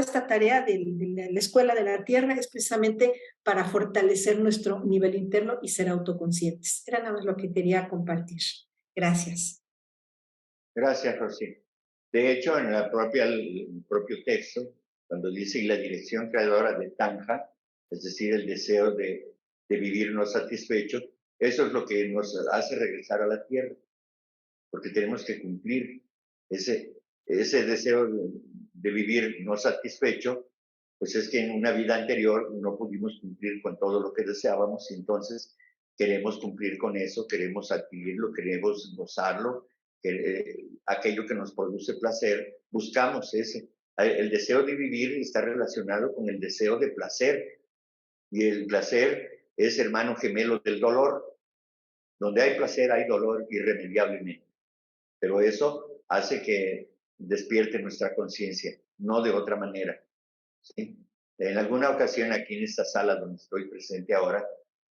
esta tarea de la escuela de la tierra es precisamente para fortalecer nuestro nivel interno y ser autoconscientes. Era nada más lo que quería compartir. Gracias. Gracias, Rosy. De hecho, en el propio texto, cuando dice la dirección creadora de Tanja, es decir, el deseo de vivir no satisfecho, eso es lo que nos hace regresar a la tierra, porque tenemos que cumplir ese deseo de vivir no satisfecho, pues es que en una vida anterior no pudimos cumplir con todo lo que deseábamos y entonces queremos cumplir con eso, queremos adquirirlo, queremos gozarlo, aquello que nos produce placer, buscamos ese. El deseo de vivir está relacionado con el deseo de placer y el placer es hermano gemelo del dolor. Donde hay placer hay dolor irremediablemente, pero eso hace que despierte nuestra conciencia, no de otra manera. ¿Sí? En alguna ocasión aquí en esta sala donde estoy presente ahora,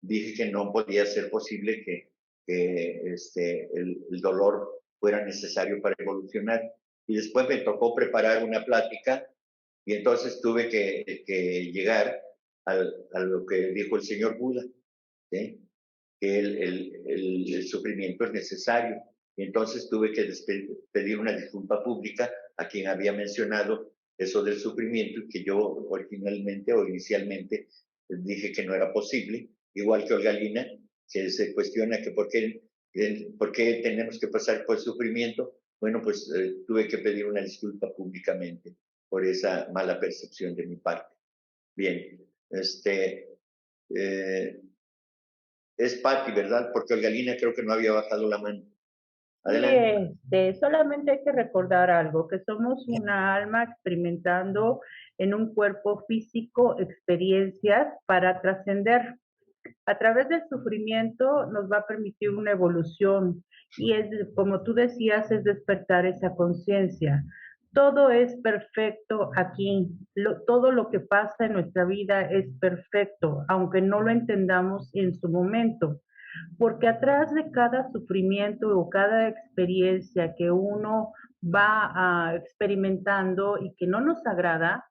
dije que no podía ser posible que el dolor fuera necesario para evolucionar. Y después me tocó preparar una plática y entonces tuve que llegar a lo que dijo el señor Buda, ¿sí? Que el sufrimiento es necesario. Y entonces tuve que pedir una disculpa pública a quien había mencionado eso del sufrimiento y que yo originalmente o inicialmente dije que no era posible, igual que Olga Lina, que se cuestiona que por qué tenemos que pasar por el sufrimiento. Bueno, pues tuve que pedir una disculpa públicamente por esa mala percepción de mi parte. Bien, es Patti, ¿verdad? Porque Olga Lina creo que no había bajado la mano. Adelante. Solamente hay que recordar algo, que somos una alma experimentando en un cuerpo físico experiencias para trascender. A través del sufrimiento nos va a permitir una evolución y es, como tú decías, es despertar esa conciencia. Todo es perfecto aquí, todo lo que pasa en nuestra vida es perfecto, aunque no lo entendamos en su momento. Porque atrás de cada sufrimiento o cada experiencia que uno va experimentando y que no nos agrada,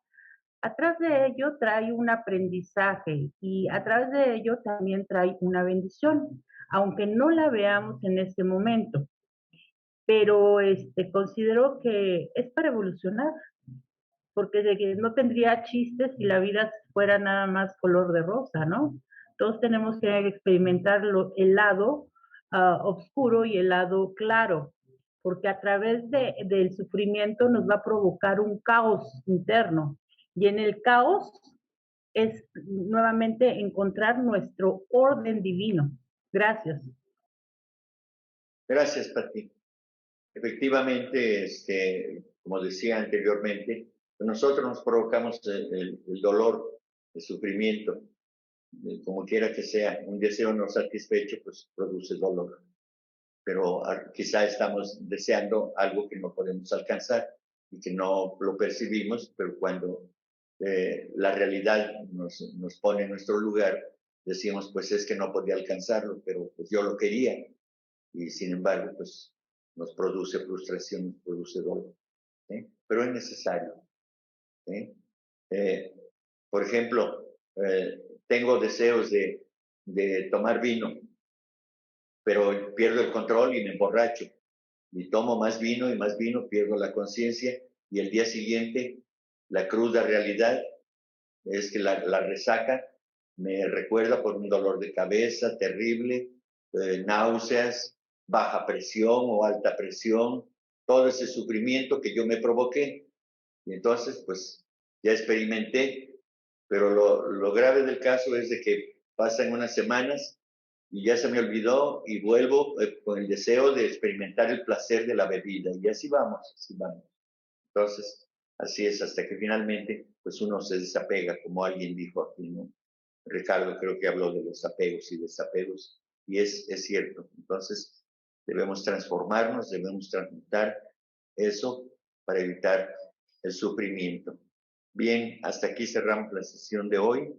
atrás de ello trae un aprendizaje y atrás de ello también trae una bendición, aunque no la veamos en ese momento. Pero considero que es para evolucionar, porque no tendría chistes si la vida fuera nada más color de rosa, ¿no? Todos tenemos que experimentar el lado oscuro y el lado claro, porque a través del sufrimiento nos va a provocar un caos interno. Y en el caos es nuevamente encontrar nuestro orden divino. Gracias. Gracias, Pati. Efectivamente, como decía anteriormente, nosotros nos provocamos el dolor, el sufrimiento, como quiera que sea. Un deseo no satisfecho, pues produce dolor. pero quizá estamos deseando algo que no podemos alcanzar y que no lo percibimos, pero cuando la realidad nos pone en nuestro lugar, decimos, pues es que no podía alcanzarlo, pero pues yo lo quería, y sin embargo, pues nos produce frustración, nos produce dolor, ¿sí? Pero es necesario, ¿sí? Por ejemplo, tengo deseos de tomar vino, pero pierdo el control y me emborracho. Y tomo más vino y más vino, pierdo la conciencia, y el día siguiente la cruda realidad es que la resaca me recuerda por un dolor de cabeza terrible, náuseas, baja presión o alta presión, todo ese sufrimiento que yo me provoqué. Y entonces, pues, ya experimenté, pero lo grave del caso es de que pasan unas semanas y ya se me olvidó y vuelvo con el deseo de experimentar el placer de la bebida. Y así vamos, así vamos. Entonces, así es, hasta que finalmente, pues uno se desapega, como alguien dijo aquí, ¿no? Ricardo creo que habló de los apegos y desapegos, y es cierto. Entonces, debemos transformarnos, debemos transmutar eso para evitar el sufrimiento. Bien, hasta aquí cerramos la sesión de hoy.